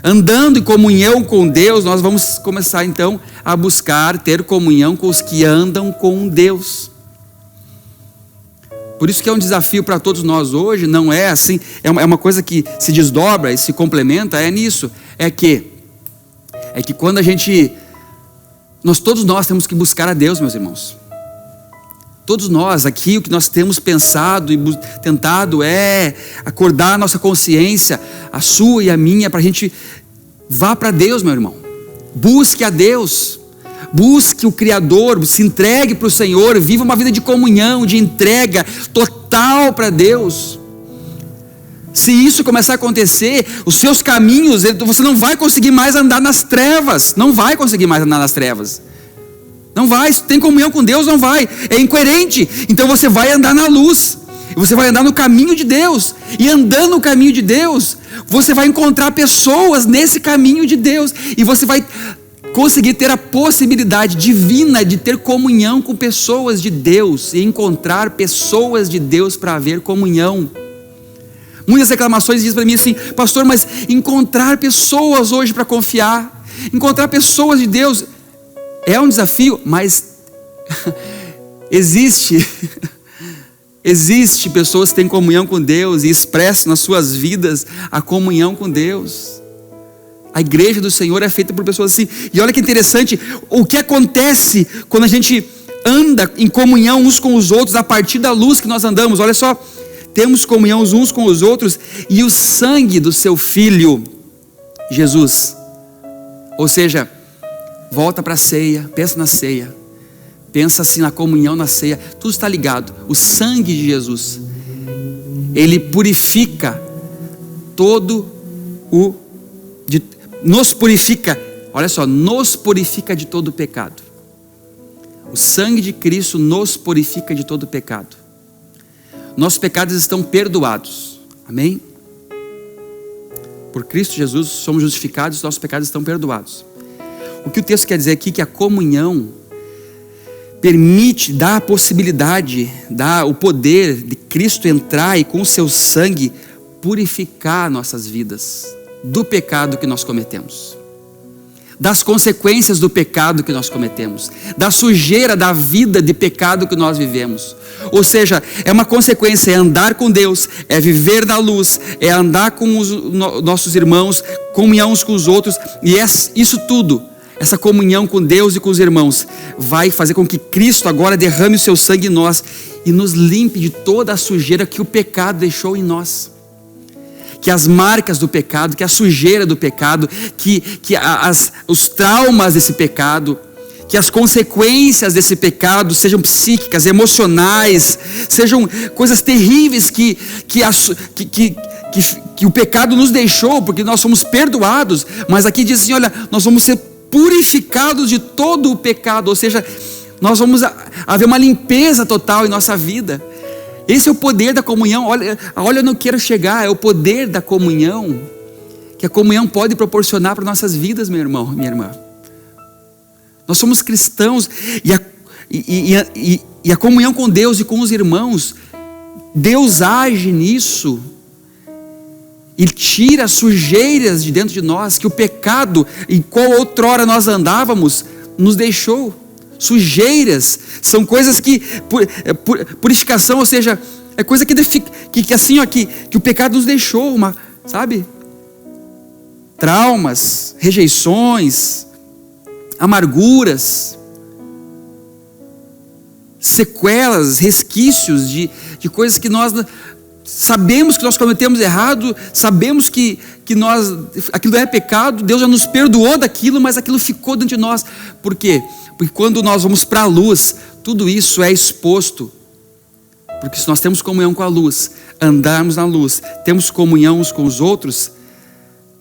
Andando em comunhão com Deus, nós vamos começar então a buscar ter comunhão com os que andam com Deus. Por isso que é um desafio para todos nós hoje, não é assim, é uma coisa que se desdobra e se complementa, é nisso, é que quando todos nós temos que buscar a Deus, meus irmãos. Todos nós aqui, o que nós temos pensado e tentado é acordar a nossa consciência, a sua e a minha, para a gente vá para Deus, meu irmão. Busque a Deus, busque o Criador, se entregue para o Senhor, viva uma vida de comunhão, de entrega total para Deus. Se isso começar a acontecer, os seus caminhos, você não vai conseguir mais andar nas trevas, não vai conseguir mais andar nas trevas. Não vai, se tem comunhão com Deus, não vai, é incoerente. Então você vai andar na luz, você vai andar no caminho de Deus, e andando no caminho de Deus, você vai encontrar pessoas nesse caminho de Deus, e você vai conseguir ter a possibilidade divina de ter comunhão com pessoas de Deus, e encontrar pessoas de Deus para haver comunhão. Muitas reclamações dizem para mim assim: pastor, mas encontrar pessoas hoje para confiar, encontrar pessoas de Deus é um desafio, mas existe pessoas que têm comunhão com Deus e expressam nas suas vidas a comunhão com Deus. A igreja do Senhor é feita por pessoas assim. E olha que interessante, o que acontece quando a gente anda em comunhão uns com os outros, a partir da luz que nós andamos. Olha só, temos comunhão uns com os outros, e o sangue do seu Filho Jesus, ou seja, volta para a ceia, pensa na ceia, pensa assim na comunhão na ceia, tudo está ligado. O sangue de Jesus, ele purifica nos purifica, olha só, nos purifica de todo pecado. O sangue de Cristo nos purifica de todo pecado. Nossos pecados estão perdoados, amém? Por Cristo Jesus somos justificados, nossos pecados estão perdoados. O que o texto quer dizer aqui é que a comunhão permite, dá a possibilidade, dá o poder de Cristo entrar e com o seu sangue purificar nossas vidas do pecado que nós cometemos, das consequências do pecado que nós cometemos, da sujeira da vida de pecado que nós vivemos. Ou seja, é uma consequência, é andar com Deus, é viver na luz, é andar com os nossos irmãos, comunhão uns com os outros, e isso tudo, essa comunhão com Deus e com os irmãos, vai fazer com que Cristo agora derrame o seu sangue em nós e nos limpe de toda a sujeira que o pecado deixou em nós. Que as marcas do pecado, que a sujeira do pecado, os traumas desse pecado, que as consequências desse pecado sejam psíquicas, emocionais, sejam coisas terríveis que o pecado nos deixou, porque nós somos perdoados, mas aqui diz assim, olha, nós vamos ser purificados de todo o pecado, ou seja, nós vamos haver uma limpeza total em nossa vida. Esse é o poder da comunhão. Olha, eu não quero chegar, é o poder da comunhão, que a comunhão pode proporcionar para nossas vidas, meu irmão, minha irmã. Nós somos cristãos, e a comunhão com Deus e com os irmãos, Deus age nisso, e tira as sujeiras de dentro de nós, que o pecado, em qual outrora nós andávamos, nos deixou. Sujeiras são coisas que, purificação, ou seja, é coisa que assim, ó, que o pecado nos deixou, sabe? Traumas, rejeições, amarguras, sequelas, resquícios de coisas que nós sabemos que nós cometemos errado, sabemos que aquilo é pecado, Deus já nos perdoou daquilo, mas aquilo ficou dentro de nós. Por quê? Porque quando nós vamos para a luz, tudo isso é exposto. Porque se nós temos comunhão com a luz, andarmos na luz, temos comunhão uns com os outros,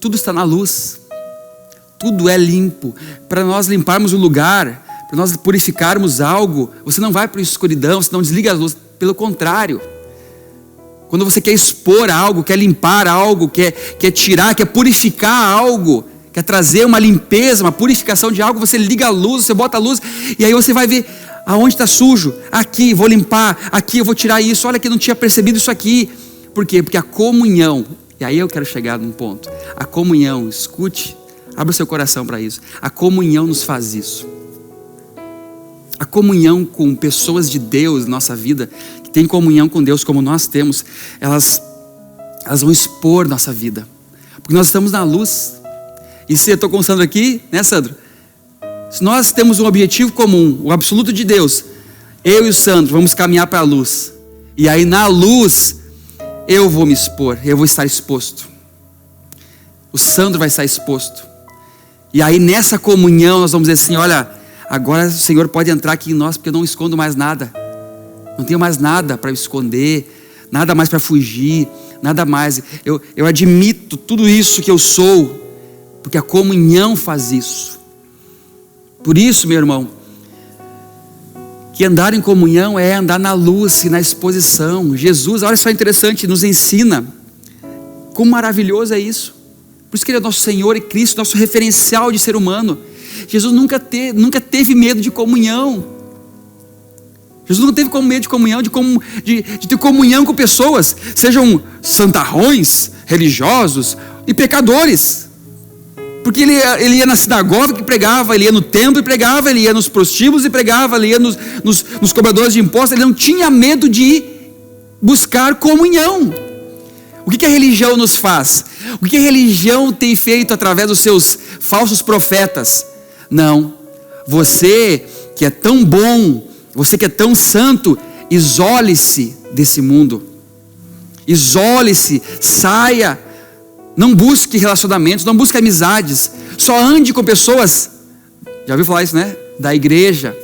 tudo está na luz, tudo é limpo. Para nós limparmos o lugar, para nós purificarmos algo, você não vai para a escuridão, você não desliga a luz, pelo contrário. Quando você quer expor algo, quer limpar algo, quer tirar, quer purificar algo, quer trazer uma limpeza, uma purificação de algo, você liga a luz, você bota a luz, e aí você vai ver aonde está sujo. Aqui, vou limpar, aqui eu vou tirar isso, olha que eu não tinha percebido isso aqui. Por quê? Porque a comunhão, e aí eu quero chegar num ponto, a comunhão, escute, abra o seu coração para isso, a comunhão nos faz isso. A comunhão com pessoas de Deus na nossa vida, que tem comunhão com Deus como nós temos, elas vão expor nossa vida, porque nós estamos na luz. E se eu estou com o Sandro aqui, né, Sandro? Se nós temos um objetivo comum, o absoluto de Deus, eu e o Sandro vamos caminhar para a luz, e aí na luz eu vou me expor, eu vou estar exposto, o Sandro vai estar exposto, e aí nessa comunhão nós vamos dizer assim, olha, agora o Senhor pode entrar aqui em nós, porque eu não escondo mais nada, não tenho mais nada para esconder, nada mais para fugir, nada mais, eu admito tudo isso que eu sou, porque a comunhão faz isso. Por isso, meu irmão, que andar em comunhão é andar na luz e na exposição. Jesus, olha só, interessante, nos ensina como maravilhoso é isso. Por isso que Ele é nosso Senhor e Cristo, nosso referencial de ser humano. Jesus nunca teve medo de comunhão. Jesus nunca teve medo de comunhão, de ter comunhão com pessoas, sejam santarrões, religiosos e pecadores. Porque ele ia na sinagoga e pregava, ele ia no templo e pregava, ele ia nos prostíbulos e pregava, ele ia nos cobradores de impostos, ele não tinha medo de buscar comunhão. O que a religião nos faz? O que a religião tem feito através dos seus falsos profetas? Não, você que é tão bom, você que é tão santo, isole-se desse mundo, isole-se, saia. Não busque relacionamentos, não busque amizades, só ande com pessoas, já ouviu falar isso, né? Da igreja.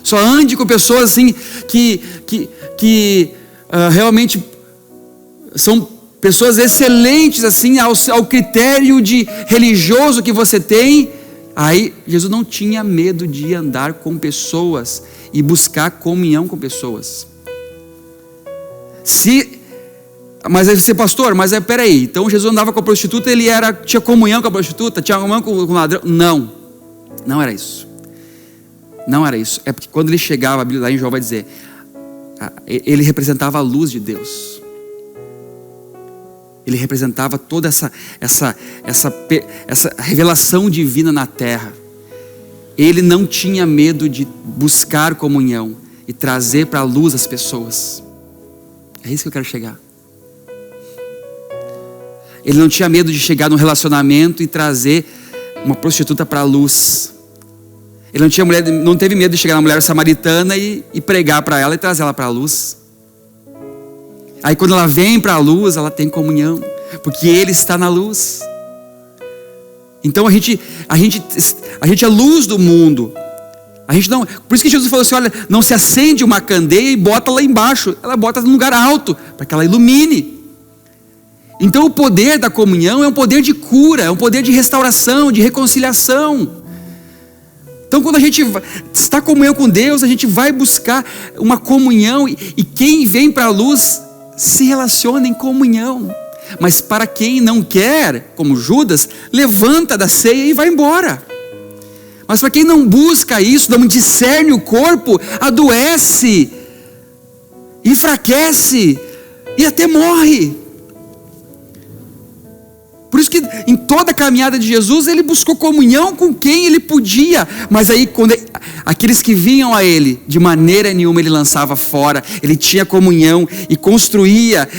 Só ande com pessoas assim, que realmente são pessoas excelentes assim, ao critério de religioso que você tem. Aí Jesus não tinha medo de andar com pessoas e buscar comunhão com pessoas. Mas aí você, pastor, mas peraí, então Jesus andava com a prostituta, ele tinha comunhão com a prostituta, tinha comunhão com o ladrão? Não era isso. Não era isso. É porque quando ele chegava, a Bíblia lá em João vai dizer, ele representava a luz de Deus. Ele representava toda essa revelação divina na terra. Ele não tinha medo de buscar comunhão e trazer para a luz as pessoas. É isso que eu quero chegar. Ele não tinha medo de chegar num relacionamento e trazer uma prostituta para a luz. Ele não teve medo de chegar na mulher samaritana e pregar para ela e trazer ela para a luz. Aí quando ela vem para a luz, ela tem comunhão, porque ele está na luz. Então a gente é luz do mundo. A gente não, por isso que Jesus falou assim, olha, não se acende uma candeia e bota lá embaixo, ela bota num lugar alto, para que ela ilumine. Então o poder da comunhão é um poder de cura, é um poder de restauração, de reconciliação. Então quando a gente está em comunhão com Deus, a gente vai buscar uma comunhão, e quem vem para a luz se relaciona em comunhão. Mas para quem não quer, como Judas, levanta da ceia e vai embora. Mas para quem não busca isso, não discerne o corpo, adoece, enfraquece e até morre. Por isso que em toda a caminhada de Jesus, ele buscou comunhão com quem ele podia. Mas aí, aqueles que vinham a ele, de maneira nenhuma ele lançava fora. Ele tinha comunhão e construía,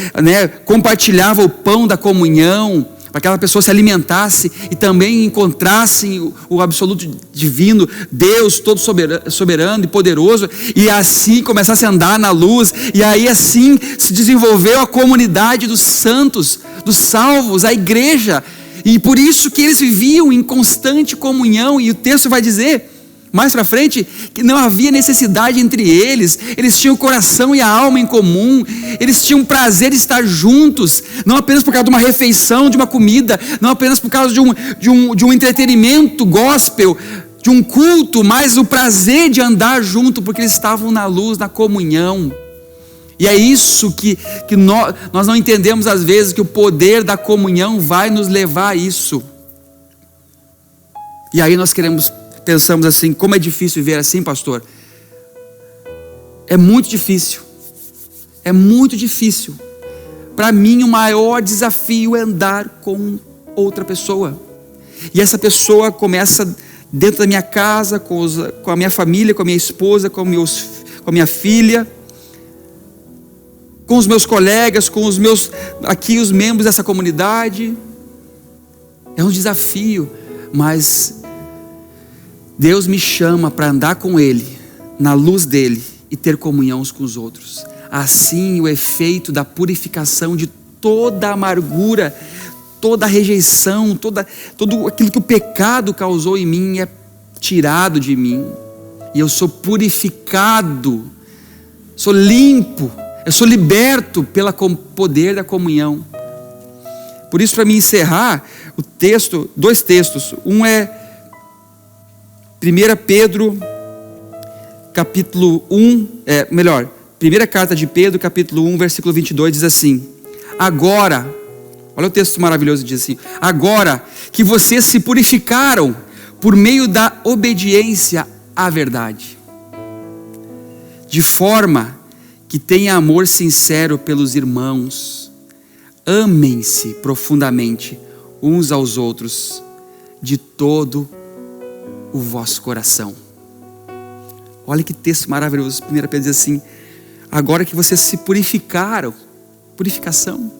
compartilhava o pão da comunhão, para que aquela pessoa se alimentasse e também encontrasse o absoluto divino, Deus todo soberano e poderoso, e assim começasse a andar na luz. E aí assim se desenvolveu a comunidade dos santos, dos salvos, a igreja. E por isso que eles viviam em constante comunhão. E o texto vai dizer mais para frente que não havia necessidade entre eles. Eles tinham o coração e a alma em comum. Eles tinham prazer de estar juntos, não apenas por causa de uma refeição, de uma comida, não apenas por causa de um entretenimento gospel, de um culto, mas o prazer de andar junto, porque eles estavam na luz, na comunhão. E é isso que nós não entendemos às vezes, que o poder da comunhão vai nos levar a isso. E aí nós pensamos assim, como é difícil viver assim, pastor? É muito difícil. É muito difícil. Para mim o maior desafio é andar com outra pessoa. E essa pessoa começa dentro da minha casa, com a minha família, com a minha esposa, com a minha filha, com os meus colegas, com os membros dessa comunidade. É um desafio, mas Deus me chama para andar com Ele, na luz dEle, e ter comunhão uns com os outros. Assim o efeito da purificação de toda a amargura, toda a rejeição, tudo aquilo que o pecado causou em mim é tirado de mim. E eu sou purificado, sou limpo, eu sou liberto pelo poder da comunhão. Por isso, para me encerrar, dois textos. Um é 1 Pedro, capítulo 1, primeira carta de Pedro, capítulo 1, versículo 22, diz assim: agora, olha o texto maravilhoso, diz assim: agora que vocês se purificaram por meio da obediência à verdade, de forma que tenha amor sincero pelos irmãos, amem-se profundamente uns aos outros, de todo o vosso coração. Olha que texto maravilhoso. 1 Pedro diz assim: agora que vocês se purificaram, purificação,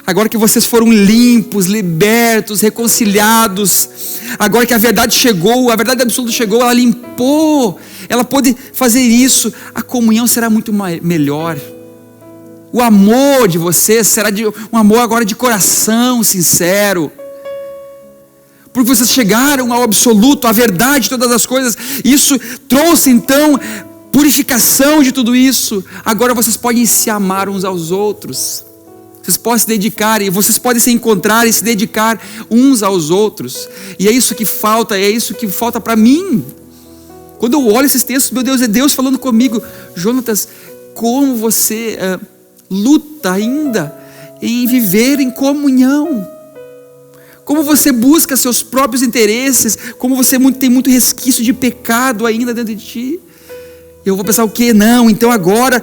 agora que vocês foram limpos, libertos, reconciliados, agora que a verdade chegou, a verdade absoluta chegou, ela limpou, ela pôde fazer isso, a comunhão será muito melhor. O amor de vocês será um amor agora de coração sincero, porque vocês chegaram ao absoluto, à verdade de todas as coisas. Isso trouxe então purificação de tudo isso. Agora vocês podem se amar uns aos outros, vocês podem se dedicar, e vocês podem se encontrar e se dedicar uns aos outros. E é isso que falta para mim. Quando eu olho esses textos, meu Deus, é Deus falando comigo: Jonatas, como você luta ainda em viver em comunhão? como você busca seus próprios interesses, como você tem muito resquício de pecado ainda dentro de ti. Eu vou pensar o quê? Não, então agora,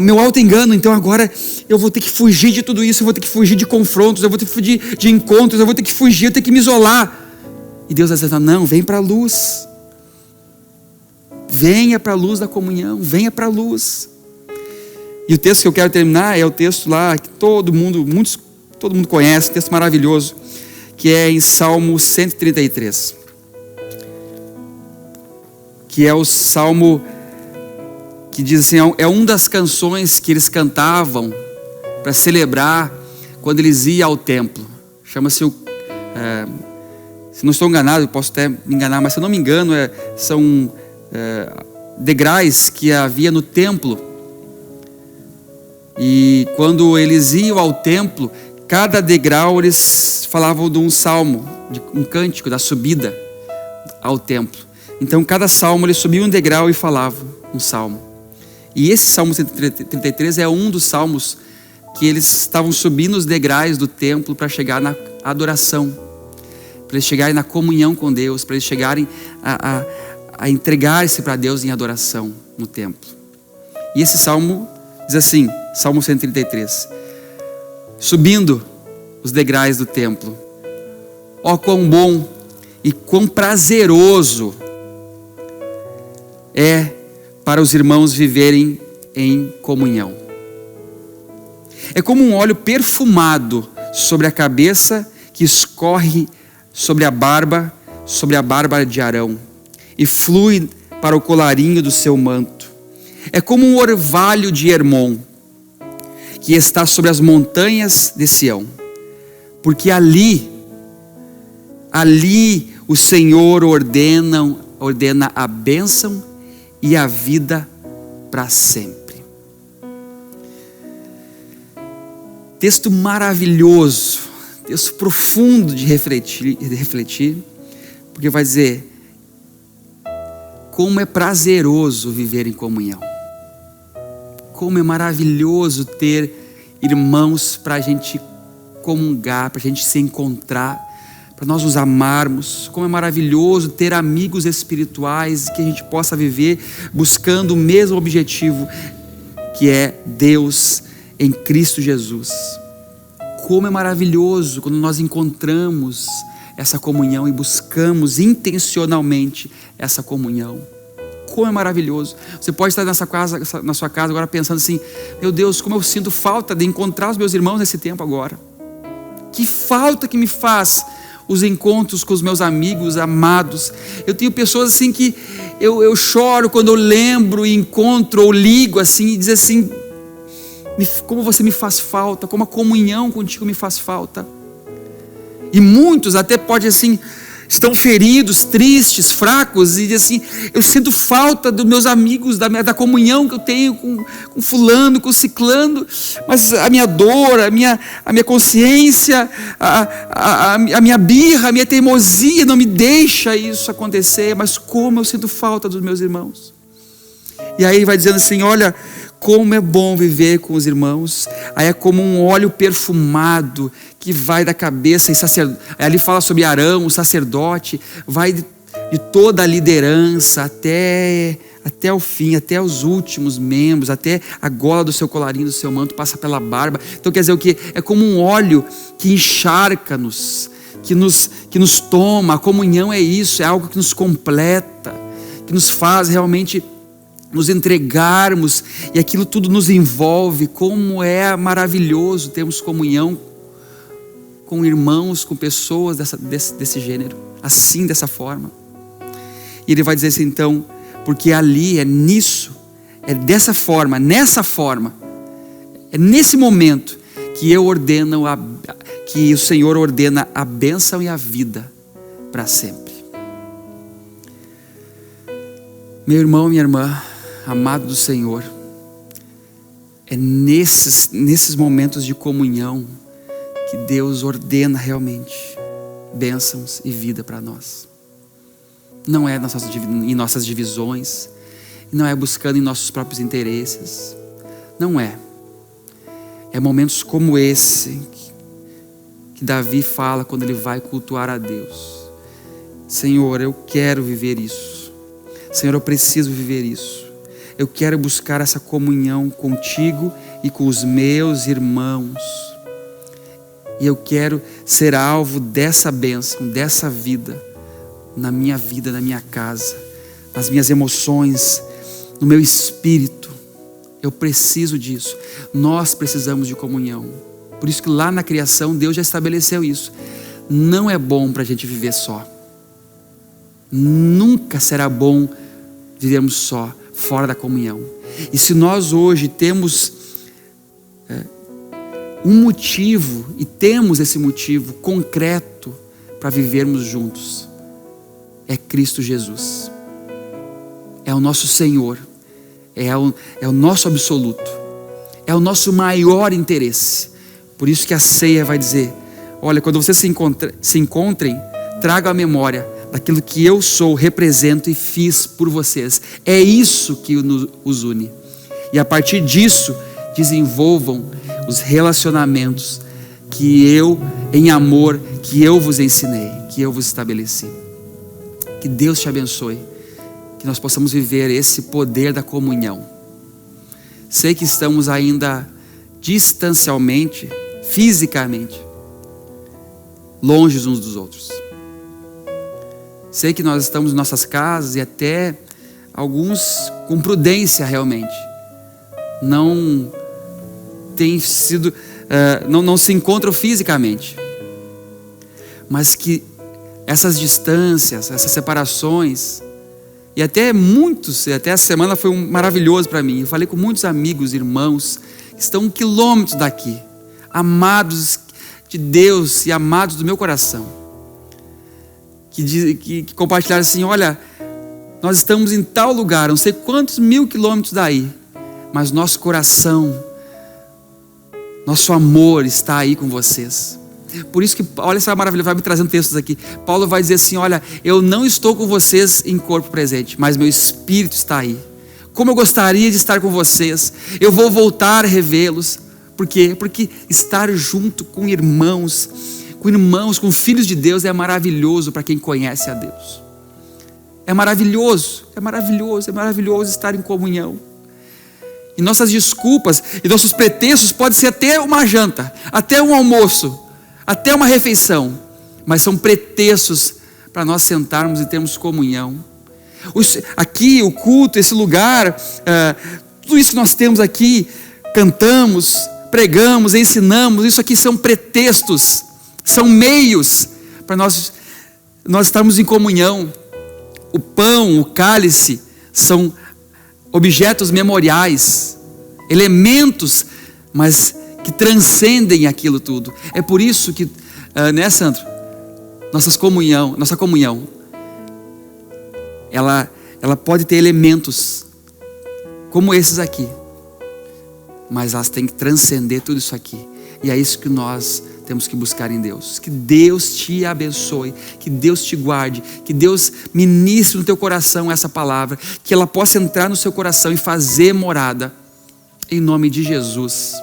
meu auto-engano, então agora eu vou ter que fugir de tudo isso, eu vou ter que fugir de confrontos, eu vou ter que fugir de encontros, eu vou ter que fugir, eu tenho que me isolar. E Deus vai dizer, não, vem para a luz. Venha para a luz da comunhão, venha para a luz. E o texto que eu quero terminar é o texto lá que todo mundo conhece, um texto maravilhoso, que é em Salmo 133. Que é o Salmo que diz assim, é uma das canções que eles cantavam para celebrar quando eles iam ao templo. Chama-se se não estou enganado, eu posso até me enganar, mas se eu não me engano, são degraus que havia no templo. E quando eles iam ao templo, cada degrau eles falavam de um salmo, de um cântico da subida ao templo. Então cada salmo eles subiam um degrau e falavam um salmo. E esse Salmo 133 é um dos salmos que eles estavam subindo os degraus do templo para chegar na adoração, para eles chegarem na comunhão com Deus, para eles chegarem a entregar-se para Deus em adoração no templo. E esse salmo diz assim, Salmo 133, subindo os degraus do templo, ó quão bom e quão prazeroso é para os irmãos viverem em comunhão. É como um óleo perfumado sobre a cabeça que escorre sobre a barba de Arão e flui para o colarinho do seu manto. É como um orvalho de Hermon que está sobre as montanhas de Sião, porque ali o Senhor ordena a bênção e a vida para sempre. Texto maravilhoso, texto profundo de refletir, porque vai dizer como é prazeroso viver em comunhão, como é maravilhoso ter irmãos para a gente comungar, para a gente se encontrar, para nós nos amarmos, como é maravilhoso ter amigos espirituais, que a gente possa viver buscando o mesmo objetivo, que é Deus em Cristo Jesus. Como é maravilhoso quando nós encontramos essa comunhão e buscamos intencionalmente essa comunhão. Como é maravilhoso. Você pode estar na sua casa agora pensando assim, meu Deus, como eu sinto falta de encontrar os meus irmãos nesse tempo agora. Que falta que me faz os encontros com os meus amigos amados. Eu tenho pessoas assim que eu choro quando eu lembro e encontro ou ligo assim e diz assim, como você me faz falta, como a comunhão contigo me faz falta. E muitos até podem assim, estão feridos, tristes, fracos e assim, eu sinto falta dos meus amigos, da comunhão que eu tenho com fulano, com ciclano, mas a minha dor, a minha consciência, a minha birra, a minha teimosia não me deixa isso acontecer, mas como eu sinto falta dos meus irmãos. E aí vai dizendo assim, olha, como é bom viver com os irmãos. Aí é como um óleo perfumado que vai da cabeça, ali fala sobre Arão, o sacerdote, vai de toda a liderança até o fim, até os últimos membros, até a gola do seu colarinho, do seu manto, passa pela barba. Então quer dizer o que? É como um óleo que encharca-nos, que nos toma. A comunhão é isso, é algo que nos completa, que nos faz realmente nos entregarmos, e aquilo tudo nos envolve. Como é maravilhoso termos comunhão com irmãos, com pessoas desse gênero, assim, dessa forma. E ele vai dizer assim, então, porque ali é nisso, é dessa forma, nessa forma, é nesse momento que que o Senhor ordena a bênção e a vida para sempre. Meu irmão, minha irmã, amado do Senhor, é nesses momentos de comunhão que Deus ordena realmente bênçãos e vida para nós. Não é em nossas divisões, não é buscando em nossos próprios interesses, não é. É momentos como esse que Davi fala quando ele vai cultuar a Deus. Senhor, eu quero viver isso. Senhor, eu preciso viver isso. Eu quero buscar essa comunhão contigo e com os meus irmãos. E eu quero ser alvo dessa bênção, dessa vida, na minha casa, nas minhas emoções, no meu espírito. Eu preciso disso. Nós precisamos de comunhão. Por isso que lá na criação Deus já estabeleceu isso. Não é bom para a gente viver só. Nunca será bom vivermos só, fora da comunhão. E se nós hoje temos um motivo, e temos esse motivo concreto para vivermos juntos, é Cristo Jesus. É o nosso Senhor, é o nosso absoluto, é o nosso maior interesse. Por isso que a ceia vai dizer: olha, quando vocês se encontrem, traga a memória daquilo que eu sou, represento e fiz por vocês. É isso que os une. E a partir disso, desenvolvam os relacionamentos em amor, que eu vos ensinei, que eu vos estabeleci. Que Deus te abençoe, que nós possamos viver esse poder da comunhão. Sei que estamos ainda distancialmente, fisicamente, longe uns dos outros. Sei que nós estamos em nossas casas e até alguns com prudência realmente. Não se encontram fisicamente. Mas que essas distâncias, essas separações, e até essa semana foi maravilhoso para mim. Eu falei com muitos amigos, irmãos, que estão quilômetros daqui, amados de Deus e amados do meu coração. Que compartilharam assim: olha, nós estamos em tal lugar, não sei quantos mil quilômetros daí, mas nosso coração, nosso amor está aí com vocês. Por isso que, olha essa maravilha, vai me trazendo textos aqui. Paulo vai dizer assim: olha, eu não estou com vocês em corpo presente, mas meu espírito está aí. Como eu gostaria de estar com vocês. Eu vou voltar a revê-los. Por quê? Porque estar junto com irmãos, com filhos de Deus é maravilhoso para quem conhece a Deus. É maravilhoso estar em comunhão. E nossas desculpas e nossos pretextos podem ser até uma janta, até um almoço, até uma refeição, mas são pretextos para nós sentarmos e termos comunhão. Aqui, o culto, esse lugar, tudo isso que nós temos aqui, cantamos, pregamos, ensinamos, isso aqui são pretextos, são meios para nós estarmos em comunhão. O pão, o cálice são objetos memoriais, elementos, mas que transcendem aquilo tudo. É por isso que, né, Sandro? Nossa comunhão, ela pode ter elementos como esses aqui, mas elas têm que transcender tudo isso aqui. E é isso que nós temos que buscar em Deus. Que Deus te abençoe, que Deus te guarde, que Deus ministre no teu coração essa palavra, que ela possa entrar no seu coração e fazer morada, em nome de Jesus.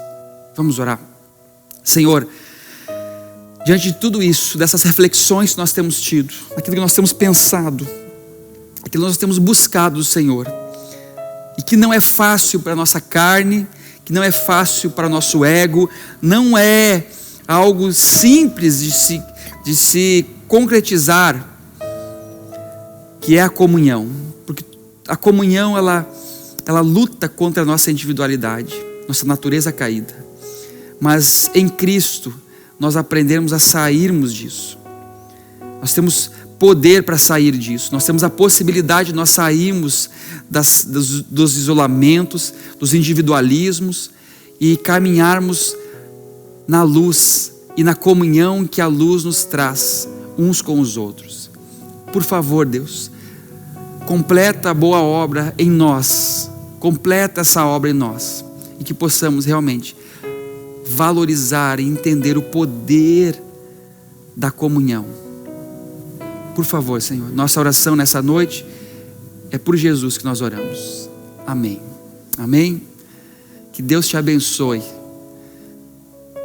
Vamos orar. Senhor, diante de tudo isso, dessas reflexões que nós temos tido, aquilo que nós temos pensado, aquilo que nós temos buscado do Senhor, e que não é fácil para a nossa carne, que não é fácil para o nosso ego, não é algo simples de se concretizar, que é a comunhão. Porque a comunhão, ela luta contra a nossa individualidade, nossa natureza caída. Mas em Cristo, nós aprendemos a sairmos disso. Nós temos poder para sair disso. Nós temos a possibilidade de nós sairmos dos isolamentos, dos individualismos e caminharmos na luz e na comunhão que a luz nos traz uns com os outros. Por favor, Deus, completa a boa obra em nós, completa essa obra em nós, e que possamos realmente valorizar e entender o poder da comunhão. Por favor, Senhor, nossa oração nessa noite é por Jesus que nós oramos. Amém. Amém. Que Deus te abençoe.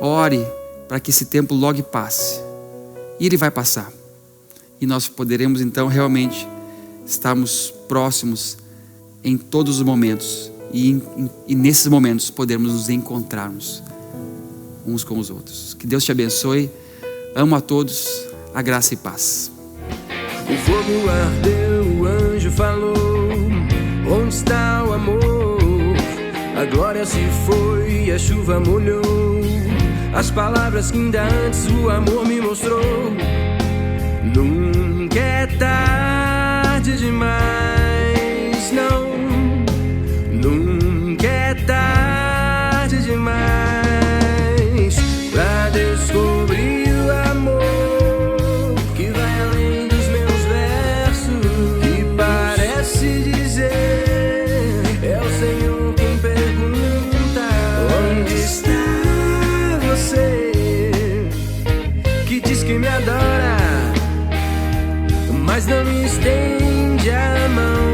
Ore para que esse tempo logo passe. E ele vai passar. E nós poderemos então realmente estarmos próximos em todos os momentos. E nesses momentos podermos nos encontrarmos uns com os outros. Que Deus te abençoe. Amo a todos. A graça e paz. O fogo ardeu, o anjo falou: onde está o amor? A glória se foi, a chuva molhou as palavras que ainda antes o amor me mostrou. Nunca é tarde demais, não. Nunca é tarde demais pra descobrir o amor que vai além dos meus versos, que parece dizer: é o Senhor quem pergunta: onde está você? Que diz que me adora, mas não me estende a mão.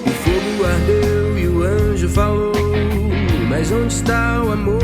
O fogo ardeu e o anjo falou: mas onde está o amor?